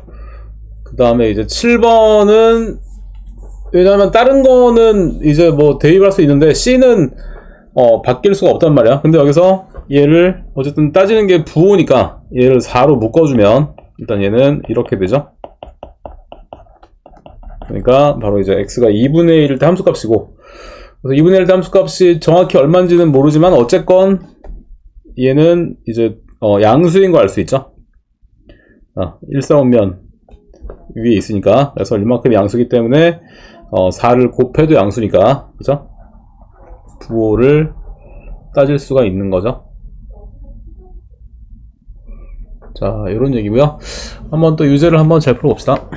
[SPEAKER 1] 그 다음에 이제 7번은, 왜냐면 다른 거는 이제 뭐 대입할 수 있는데 C는 바뀔 수가 없단 말이야. 근데 여기서 얘를 어쨌든 따지는 게 부호니까 얘를 4로 묶어주면 일단 얘는 이렇게 되죠. 그러니까 바로 이제 x가 2분의 1일 때 함수값이고, 그래서 2분의 1일 때 함수값이 정확히 얼마인지는 모르지만 어쨌건 얘는 이제 양수인 거 알 수 있죠. 1사원면 위에 있으니까, 그래서 이만큼 양수기 때문에 4를 곱해도 양수니까, 그죠? 부호를 따질 수가 있는 거죠. 자, 이런 얘기고요. 한번 또 유제를 한번 잘 풀어봅시다.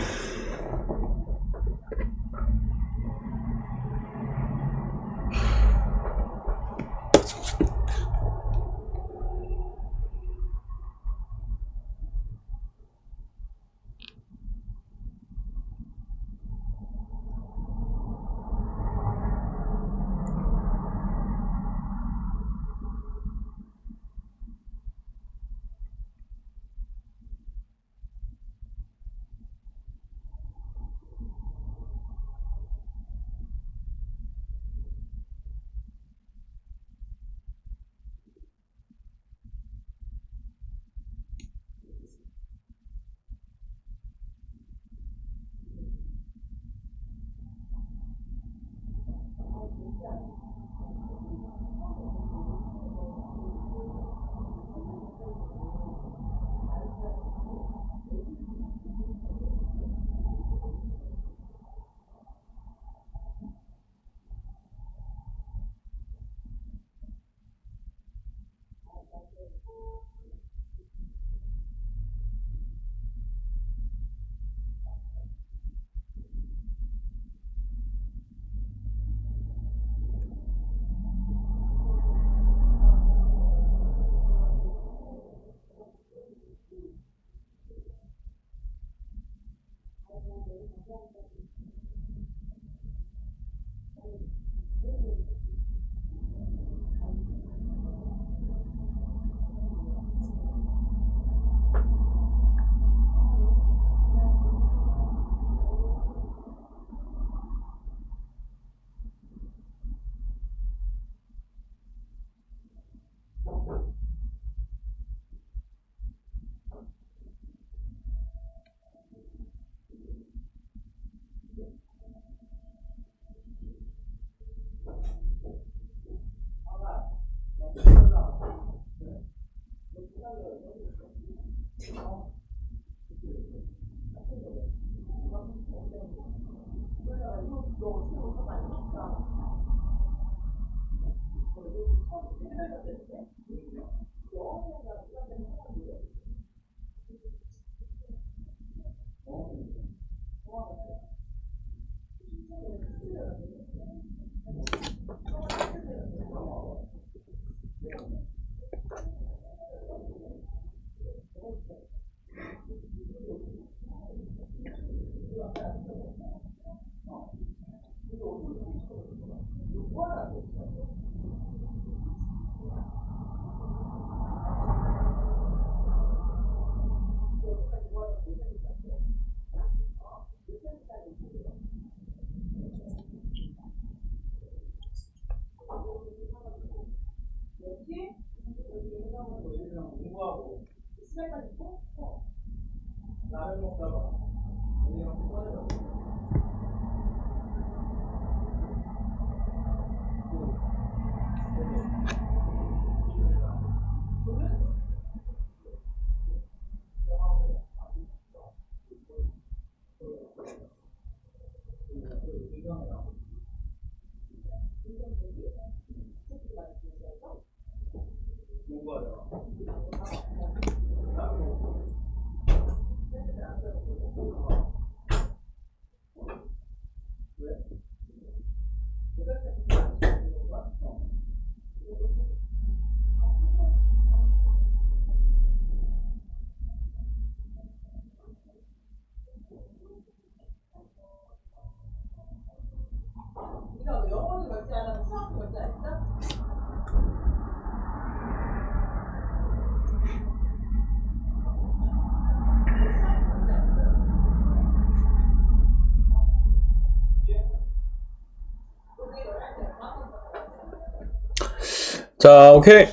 [SPEAKER 1] 자, 오케이.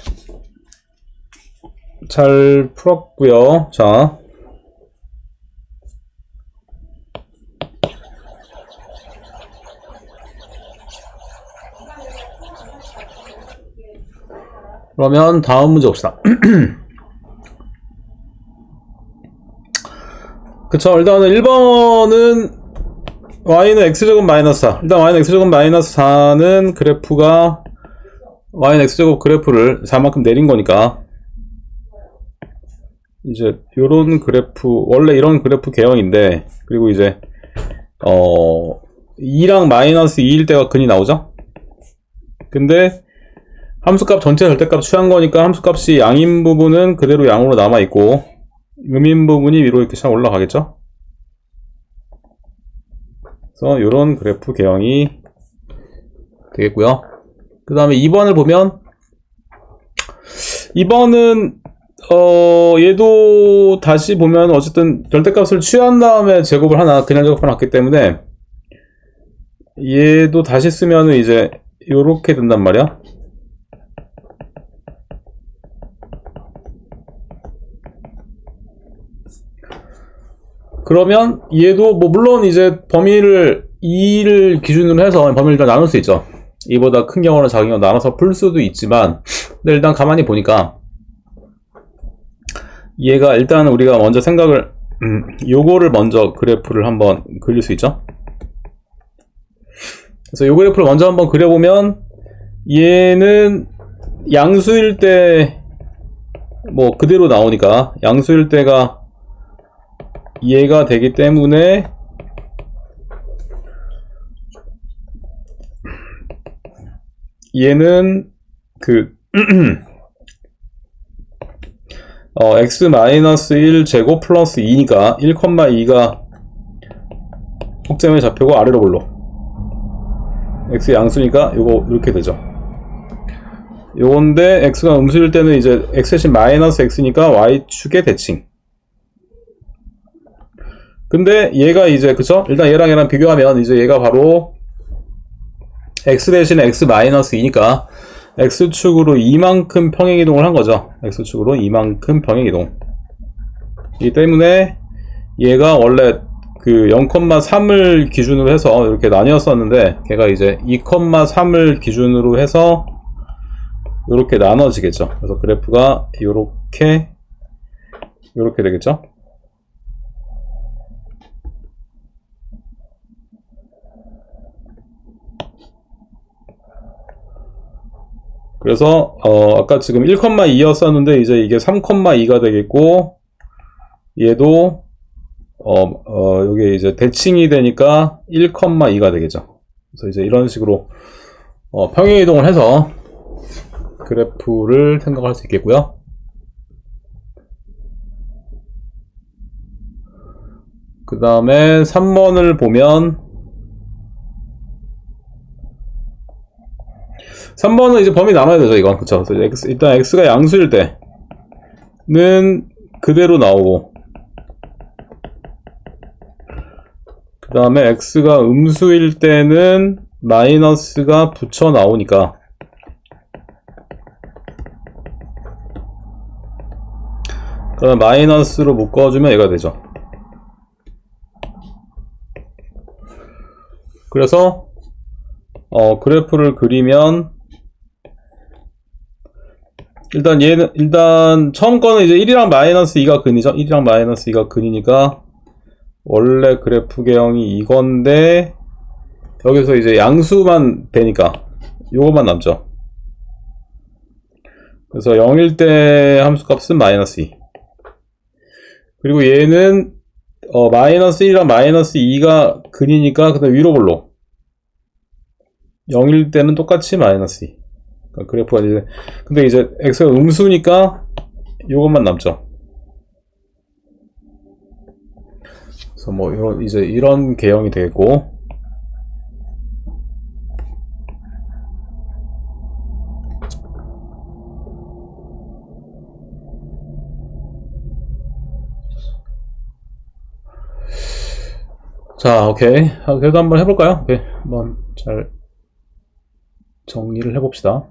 [SPEAKER 1] 잘 풀었고요. 자, 그러면 다음 문제 봅시다. 그쵸. 일단은 1번은 y는 x제곱 마이너스 4. 일단 y는 x제곱 마이너스 4는 그래프가 y는 x제곱 그래프를 4만큼 내린 거니까 이제 요런 그래프, 원래 이런 그래프 개형인데, 그리고 이제 2랑 마이너스 2일 때가 근이 나오죠? 근데 함수값 전체 절대값 취한 거니까 함수값이 양인 부분은 그대로 양으로 남아있고 음인 부분이 위로 이렇게 참 올라가겠죠? 그래서 요런 그래프 개형이 되겠고요. 그 다음에 2번을 보면 2번은 얘도 다시 보면 어쨌든 절대값을 취한 다음에 제곱을 하나, 그냥 제곱을 놨기 때문에 얘도 다시 쓰면은 이제 요렇게 된단 말이야. 그러면 얘도 뭐 물론 이제 범위를 2를 기준으로 해서 범위를 일단 나눌 수 있죠. 2보다 큰 경우는 작은 경우 나눠서 풀 수도 있지만, 근데 일단 가만히 보니까 얘가 일단 우리가 먼저 생각을 요거를 먼저 그래프를 한번 그릴 수 있죠. 그래서 요 그래프를 먼저 한번 그려보면 얘는 양수일 때 뭐 그대로 나오니까 양수일 때가 얘가 되기 때문에 얘는 그 x-1 제곱 플러스 2니까 1,2가 꼭점에 잡히고 아래로 볼로 x 양수니까 요거 이렇게 되죠. 요건데 x가 음수일 때는 이제 x 대신 마이너스 x니까 y축의 대칭. 근데 얘가 이제 그쵸? 일단 얘랑 비교하면 이제 얘가 바로 x 대신에 x 마이너스 2니까 x축으로 이만큼 평행이동을 한 거죠. x축으로 이만큼 평행이동. 이 때문에 얘가 원래 그 0,3을 기준으로 해서 이렇게 나뉘었었는데 걔가 이제 2,3을 기준으로 해서 이렇게 나눠지겠죠. 그래서 그래프가 요렇게 되겠죠. 그래서 아까 지금 1,2였었는데 이제 이게 3,2가 되겠고 얘도 요게 이제 대칭이 되니까 1,2가 되겠죠. 그래서 이제 이런 식으로 평행이동을 해서 그래프를 생각할 수 있겠고요. 그 다음에 3번을 보면 3번은 이제 범위 나눠야 되죠, 이건. 그쵸? 그래서 일단 x가 양수일 때는 그대로 나오고, 그 다음에 x가 음수일 때는 마이너스가 붙여 나오니까, 그럼 마이너스로 묶어주면 얘가 되죠. 그래서 그래프를 그리면 일단 처음 거는 이제 1이랑 마이너스 2가 근이죠. 1이랑 마이너스 2가 근이니까 원래 그래프 개형이 이건데 여기서 이제 양수만 되니까 요것만 남죠. 그래서 0일 때 함수값은 마이너스 2. 그리고 얘는 마이너스 1이랑 마이너스 2가 근이니까 그다음 위로 볼로 0일 때는 똑같이 마이너스 2. 그러니까 그래프가 이제 근데 이제 x가 음수니까 요것만 남죠. 그래서 뭐 이제 이런 개형이 되고 자, 오케이. 그래도 한번 해볼까요? 오케이. 한번 잘 정리를 해봅시다.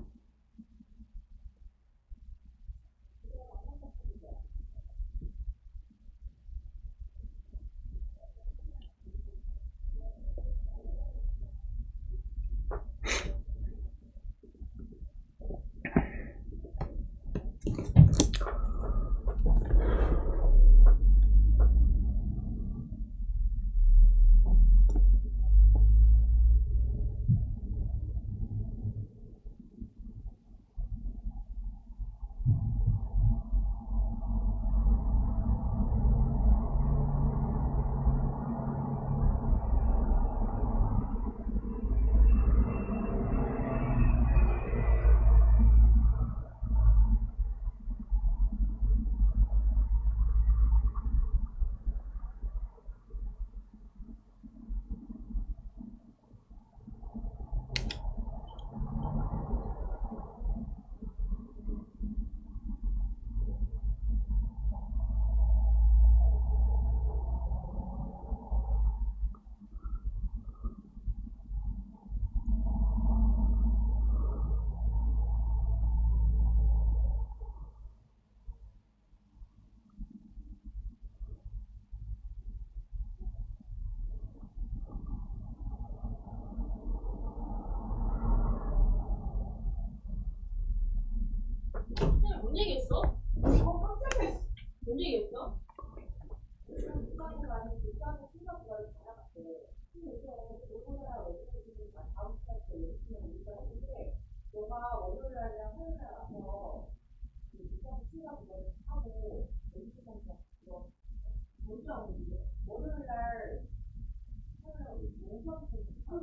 [SPEAKER 3] 뭔 얘기했어? 뭔 얘기했어?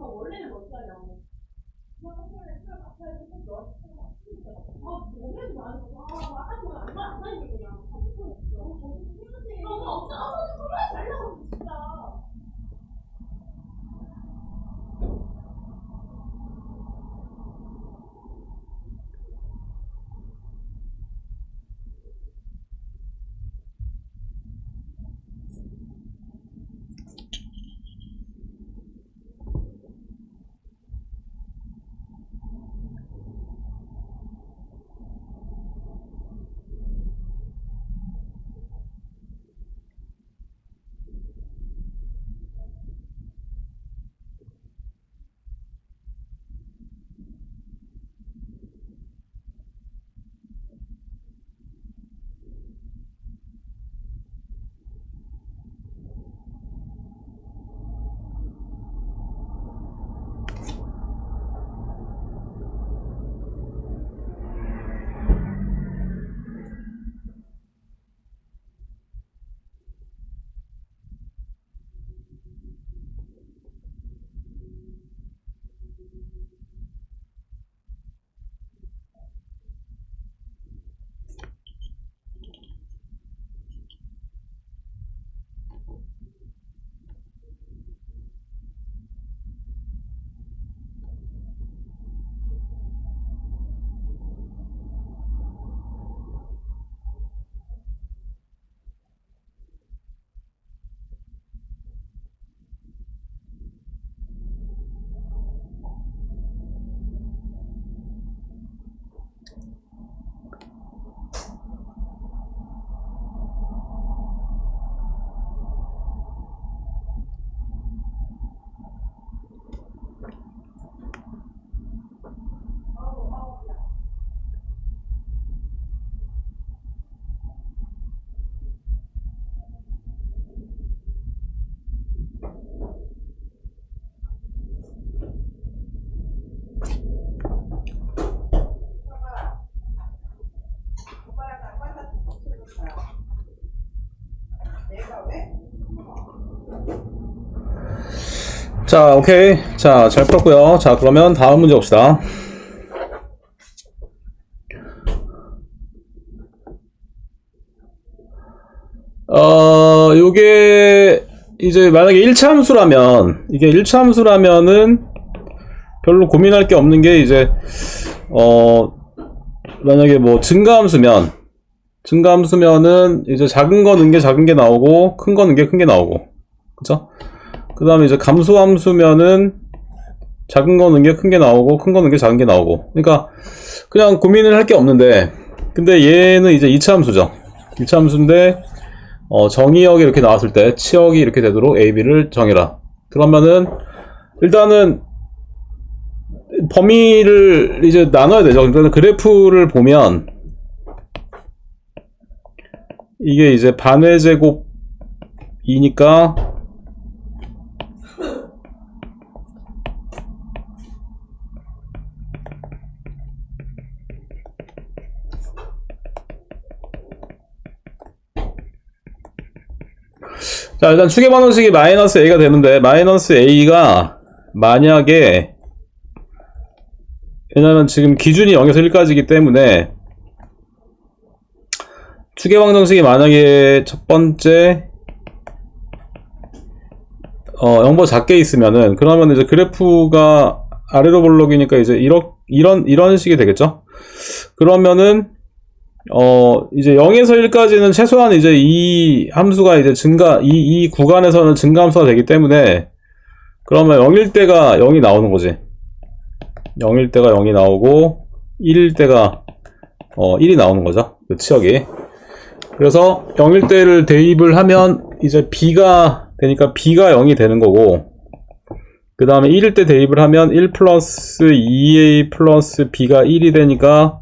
[SPEAKER 3] 원래는 어떻게 하냐고.
[SPEAKER 1] 자, 오케이. 자, 잘 풀었고요. 자, 그러면 다음 문제 봅시다. 요게 이제 만약에 1차 함수라면, 이게 1차 함수라면은 별로 고민할 게 없는 게 이제 만약에 뭐 증가함수면은 이제 작은 거 넣은 게 작은 게 나오고 큰 거 넣은 게 큰 게 나오고, 그쵸? 그 다음에 이제 감소함수면은 작은 거 넣은 게 큰 게 나오고 큰 거 넣은 게 작은 게 나오고, 그러니까 그냥 고민을 할 게 없는데, 근데 얘는 이제 2차 함수죠. 2차 함수인데 정의역이 이렇게 나왔을 때 치역이 이렇게 되도록 A, B를 정해라. 그러면은 일단은 범위를 이제 나눠야 되죠. 그러니까 그래프를 보면 이게 이제 반의 제곱이니까 자, 일단 추계 방정식이 마이너스 A가 되는데, 마이너스 A가 만약에, 왜냐면 지금 기준이 0에서 1까지이기 때문에, 추계 방정식이 만약에 첫 번째, 0보다 작게 있으면은, 그러면 이제 그래프가 아래로 볼록이니까 이제 이런 식이 되겠죠? 그러면은, 이제 0에서 1까지는 최소한 이제 이 함수가 이제 이 구간에서는 증가함수가 되기 때문에, 그러면 0일 때가 0이 나오는 거지. 0일 때가 0이 나오고, 1일 때가, 1이 나오는 거죠. 그 치역이. 그래서 0일 때를 대입을 하면, 이제 B가 되니까 B가 0이 되는 거고, 그 다음에 1일 때 대입을 하면 1 플러스 2A 플러스 B가 1이 되니까,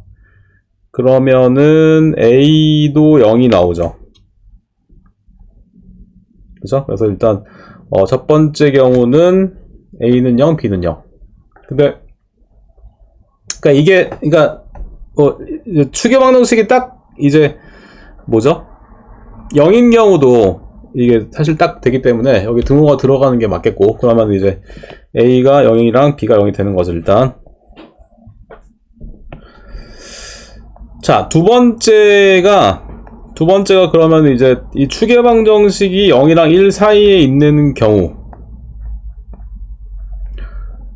[SPEAKER 1] 그러면은 A도 0이 나오죠. 그죠? 그래서 일단 첫 번째 경우는 A는 0, B는 0. 근데 그러니까 추계 방정식이 딱 이제 뭐죠? 0인 경우도 이게 사실 딱 되기 때문에 여기 등호가 들어가는 게 맞겠고, 그러면 이제 A가 0이랑 B가 0이 되는 거죠, 일단. 자, 두 번째가 그러면 이제 이 추계 방정식이 0이랑 1 사이에 있는 경우,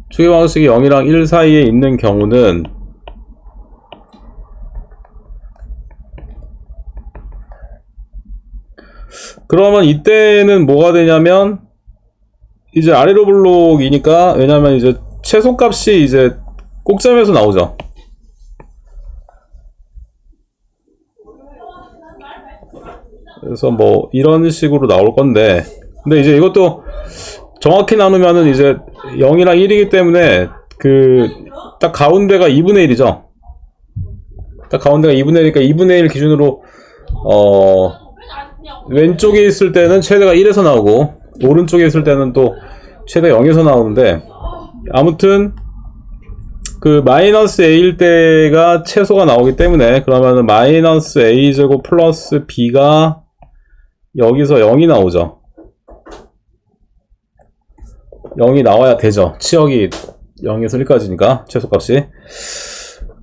[SPEAKER 1] 추계 방정식이 0이랑 1 사이에 있는 경우는 그러면 이때는 뭐가 되냐면 이제 아래로 블록이니까, 왜냐면 이제 최소값이 이제 꼭점에서 나오죠. 그래서 뭐 이런 식으로 나올 건데, 근데 이제 이것도 정확히 나누면은 이제 0이랑 1이기 때문에 딱 가운데가 2분의 1이죠. 딱 가운데가 2분의 1이니까 2분의 1 기준으로 왼쪽에 있을 때는 최대가 1에서 나오고, 오른쪽에 있을 때는 또 최대 0에서 나오는데, 아무튼 그 마이너스 A일 때가 최소가 나오기 때문에, 그러면은 마이너스 A제곱 플러스 B가 여기서 0이 나오죠. 0이 나와야 되죠. 치역이 0에서 1까지니까 최소값이.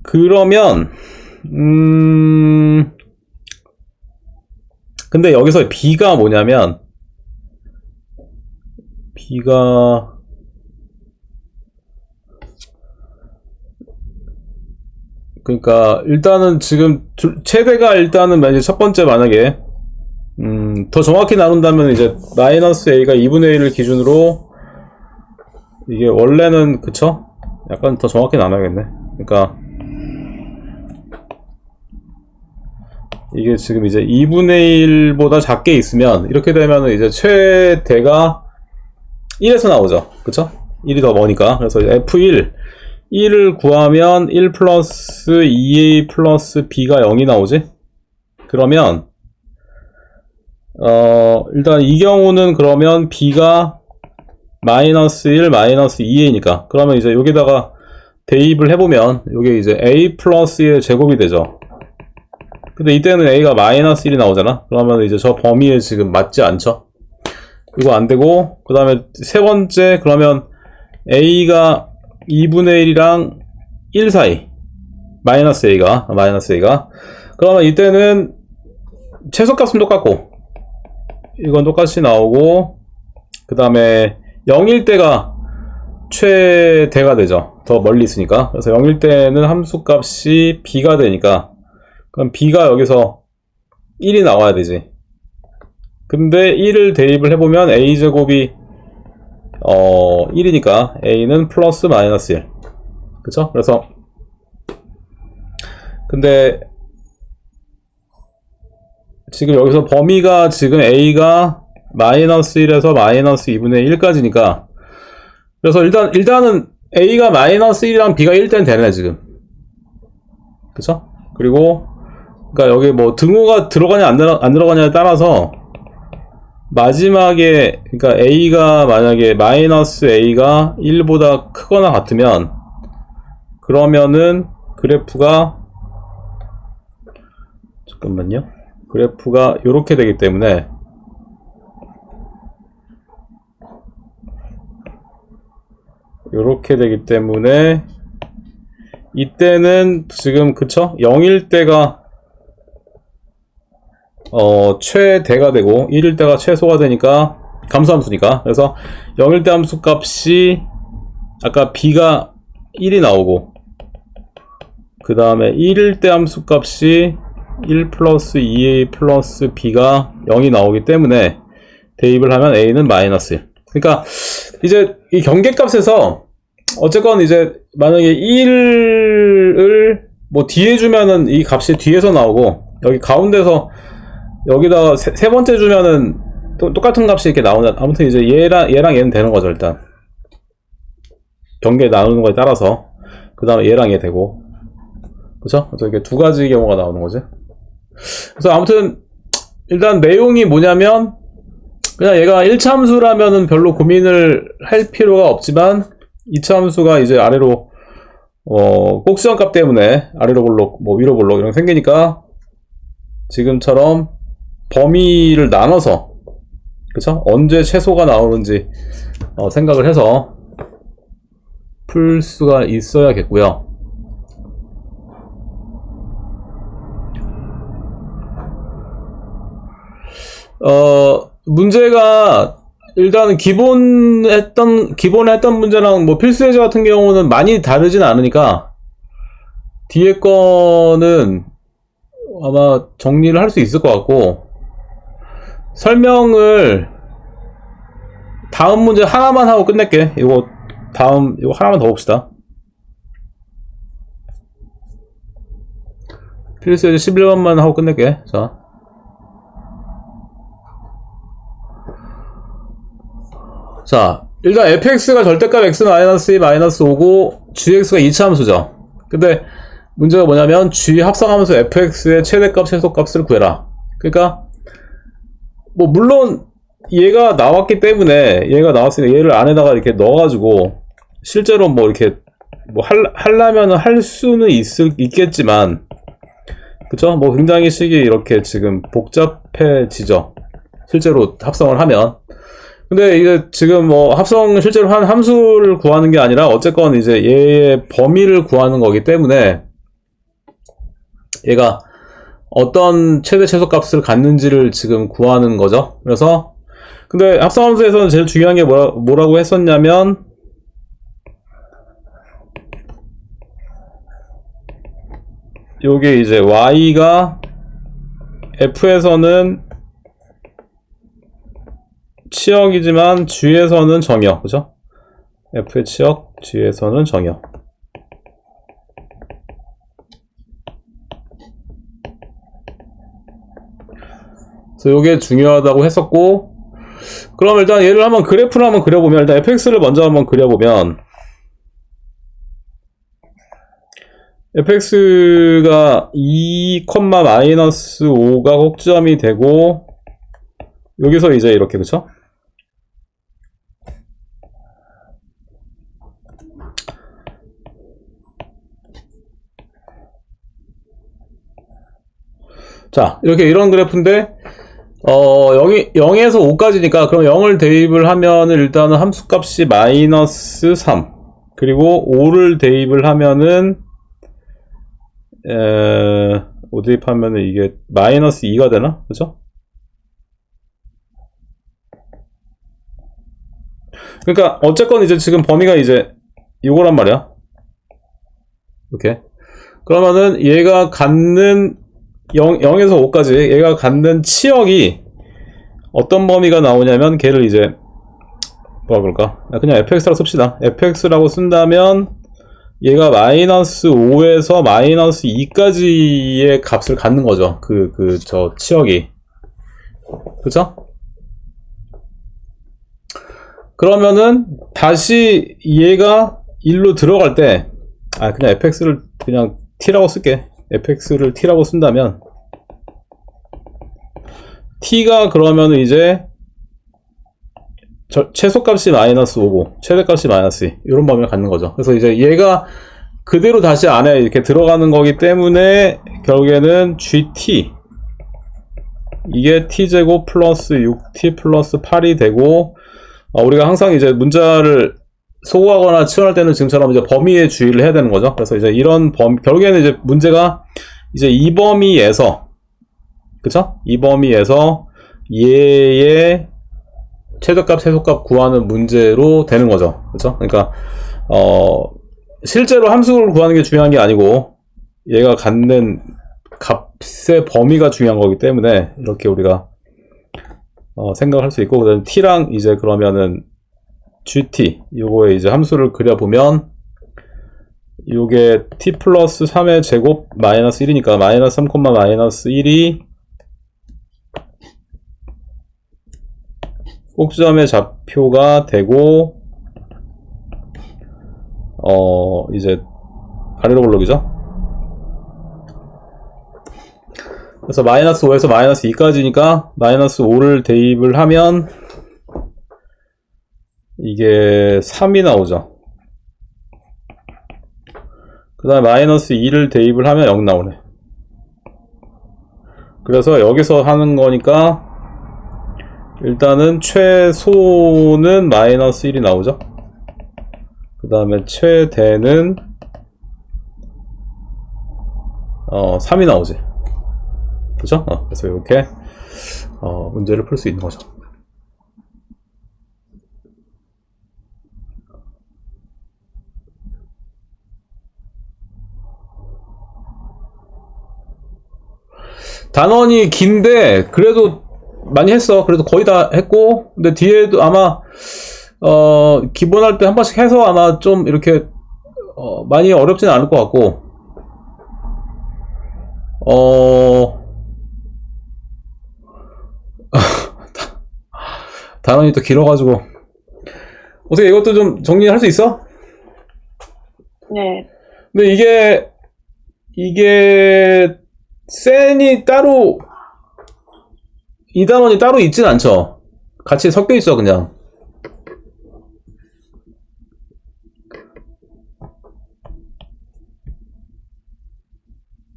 [SPEAKER 1] 그러면 근데 여기서 B가 뭐냐면, B가 그러니까 일단은 지금 최대가 일단은 만약에 첫 번째 만약에 더 정확히 나눈다면 이제 마이너스 A가 2분의 1을 기준으로, 이게 원래는 그쵸? 약간 더 정확히 나눠야겠네. 그러니까 이게 지금 이제 2분의 1보다 작게 있으면 이렇게 되면은 이제 최대가 1에서 나오죠. 그쵸? 1이 더 머니까. 그래서 F1 1을 구하면 1 플러스 2A 플러스 B가 0이 나오지? 그러면 일단 이 경우는 그러면 B가 마이너스 1 마이너스 2A니까, 그러면 이제 여기다가 대입을 해보면 요게 이제 A 플러스의 제곱이 되죠. 근데 이때는 A가 마이너스 1이 나오잖아. 그러면 이제 저 범위에 지금 맞지 않죠? 이거 안 되고, 그 다음에 세 번째, 그러면 A가 2분의 1이랑 1 사이. 마이너스 A가. 그러면 이때는 최소값은 똑같고, 이건 똑같이 나오고, 그 다음에 0일 때가 최대가 되죠. 더 멀리 있으니까. 그래서 0일 때는 함수값이 B가 되니까, 그럼 B가 여기서 1이 나와야 되지. 근데 1을 대입을 해보면 A제곱이 1이니까 A는 플러스 마이너스 1. 그쵸? 그래서 근데 지금 여기서 범위가 지금 A가 마이너스 1에서 마이너스 2분의 1까지니까, 그래서 일단은 A가 마이너스 1이랑 B가 1대는 되네 지금. 그쵸? 그리고 그러니까 여기 뭐 등호가 들어가냐 안 들어가냐에 따라서 마지막에, 그러니까 A가 만약에 마이너스 A가 1보다 크거나 같으면, 그러면은 그래프가, 잠깐만요, 그래프가 요렇게 되기 때문에, 이때는 지금 그쵸? 0일 때가 최대가 되고 1일 때가 최소가 되니까, 감소함수니까. 그래서 0일 때 함수값이 아까 B가 1이 나오고, 그 다음에 1일 때 함수값이 1 플러스 2A 플러스 B가 0이 나오기 때문에 대입을 하면 A는 마이너스 1. 그러니까 이제 이 경계값에서 어쨌건 이제 만약에 1을 뭐 뒤에 주면은 이 값이 뒤에서 나오고, 여기 가운데서 여기다가 세 번째 주면은 또 똑같은 값이 이렇게 나오는, 아무튼 이제 얘랑 얘는 되는 거죠. 일단 경계 나누는 거에 따라서 그 다음에 얘랑 얘 되고, 그쵸? 그래서 이렇게 두 가지 경우가 나오는 거지. 그래서 아무튼 일단 내용이 뭐냐면, 그냥 얘가 1차 함수라면은 별로 고민을 할 필요가 없지만, 2차 함수가 이제 아래로 꼭지점값 때문에 아래로 볼록 뭐 위로 볼록 이런 게 생기니까, 지금처럼 범위를 나눠서, 그쵸? 언제 최소가 나오는지 생각을 해서 풀 수가 있어야겠고요. 문제가 일단은 기본에 했던 문제랑 뭐 필수 예제 같은 경우는 많이 다르진 않으니까 뒤에 거는 아마 정리를 할 수 있을 것 같고, 설명을 다음 문제 하나만 하고 끝낼게. 이거 하나만 더 봅시다. 필수 예제 11번만 하고 끝낼게. 자, 일단 fx가 절대값 x-2 -5고 gx가 2차 함수죠. 근데 문제가 뭐냐면 g 합성함수 fx의 최대값 최소값을 구해라. 그러니까 뭐 물론 얘가 나왔으니까 얘를 안에다가 이렇게 넣어가지고 실제로 뭐 이렇게 뭐 하려면 할 수는 있겠지만, 그쵸? 뭐 굉장히 식이 이렇게 지금 복잡해지죠. 실제로 합성을 하면. 근데 이게 지금 뭐 합성 실제로 한 함수를 구하는 게 아니라 어쨌건 이제 얘의 범위를 구하는 거기 때문에, 얘가 어떤 최대 최소값을 갖는지를 지금 구하는 거죠. 그래서 근데 합성함수에서는 제일 중요한 게 뭐라고 했었냐면, 요게 이제 y가 f에서는 치역이지만 g에서는 정역, 그죠? f의 치역, g에서는 정역. 그래서 요게 중요하다고 했었고, 그럼 일단 얘를 한번 그래프를 한번 그려보면, 일단 fx를 먼저 한번 그려보면, fx가 2,-5가 꼭지점이 되고, 여기서 이제 이렇게, 그쵸? 자, 이런 그래프인데, 0에서 5까지니까, 그럼 0을 대입을 하면은 일단은 함수값이 마이너스 3. 그리고 5를 대입을 하면은, 5 대입하면은 이게 마이너스 2가 되나? 그죠? 그러니까, 어쨌건 이제 지금 범위가 이제 이거란 말이야. 이렇게. 그러면은 얘가 갖는 0에서 5까지 얘가 갖는 치역이 어떤 범위가 나오냐면 걔를 이제 뭐라 그럴까? 그냥 fx라고 씁시다. fx라고 쓴다면 얘가 마이너스 5에서 마이너스 2까지의 값을 갖는 거죠. 저 치역이. 그쵸? 그러면은 다시 얘가 1로 들어갈 때 그냥 fx를 그냥 t라고 쓸게. fx를 t라고 쓴다면 t가 그러면은 이제 최소값이 마이너스 5고 최대값이 마이너스 2 이런 범위를 갖는 거죠. 그래서 이제 얘가 그대로 다시 안에 이렇게 들어가는 거기 때문에 결국에는 gt 이게 t제곱 플러스 6t 플러스 8이 되고 우리가 항상 이제 문자를 소구하거나 치환할 때는 지금처럼 이제 범위의 주의를 해야 되는 거죠. 그래서 이제 이런 결국에는 이제 문제가 이제 이 범위에서, 그쵸? 이 범위에서 얘의 최저값, 최소값 구하는 문제로 되는 거죠. 그쵸? 그러니까, 실제로 함수를 구하는 게 중요한 게 아니고, 얘가 갖는 값의 범위가 중요한 거기 때문에, 이렇게 우리가, 생각할 수 있고, 그 다음에 t랑 이제 그러면은, gt 요거에 이제 함수를 그려보면 요게 t 플러스 3의 제곱 마이너스 1이니까 마이너스 3, 마이너스 1이 꼭지점의 좌표가 되고 이제 아래로 올라오죠. 그래서 마이너스 5에서 마이너스 2까지니까 마이너스 5를 대입을 하면 이게 3이 나오죠. 그 다음에 마이너스 2를 대입을 하면 0 나오네. 그래서 여기서 하는 거니까 일단은 최소는 마이너스 1이 나오죠. 그 다음에 최대는 3이 나오지. 그죠? 그래서 이렇게 문제를 풀 수 있는 거죠. 단원이 긴데 그래도 많이 했어. 그래도 거의 다 했고, 근데 뒤에도 아마 기본할 때 한 번씩 해서 아마 좀 이렇게 많이 어렵지는 않을 것 같고, 단원이 또 길어가지고 어떻게 이것도 좀 정리할 수 있어?
[SPEAKER 2] 네.
[SPEAKER 1] 근데 이게 센이 따로 이 단원이 따로 있진 않죠. 같이 섞여 있어 그냥.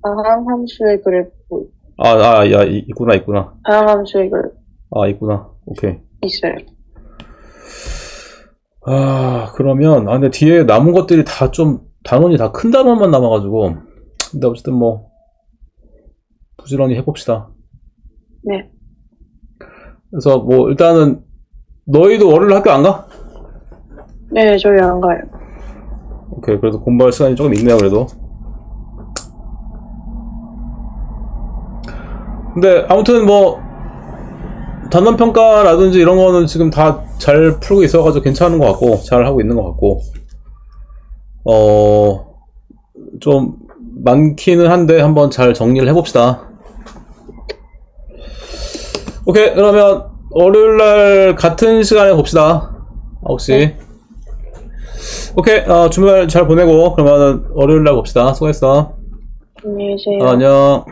[SPEAKER 2] 함수의 그래프.
[SPEAKER 1] 야, 있구나.
[SPEAKER 2] 함수의 그래프.
[SPEAKER 1] 있구나. 오케이.
[SPEAKER 2] 있어요.
[SPEAKER 1] 그러면, 근데 뒤에 남은 것들이 다 좀, 단원이 다 큰 단원만 남아가지고, 근데 어쨌든 뭐, 부지런히 해봅시다.
[SPEAKER 2] 네.
[SPEAKER 1] 그래서 뭐, 일단은, 너희도 월요일 학교 안 가?
[SPEAKER 2] 네, 저희 안 가요.
[SPEAKER 1] 오케이. 그래도 공부할 시간이 조금 있네요, 그래도. 근데, 아무튼 뭐, 단원평가라든지 이런 거는 지금 다 잘 풀고 있어가지고 괜찮은 것 같고, 잘 하고 있는 것 같고, 좀 많기는 한데 한번 잘 정리를 해봅시다. 오케이. 그러면 월요일날 같은 시간에 봅시다. 9시. 네. 오케이. 주말 잘 보내고 그러면은 월요일날 봅시다. 수고했어.
[SPEAKER 2] 안녕히 계세요.
[SPEAKER 1] 안녕.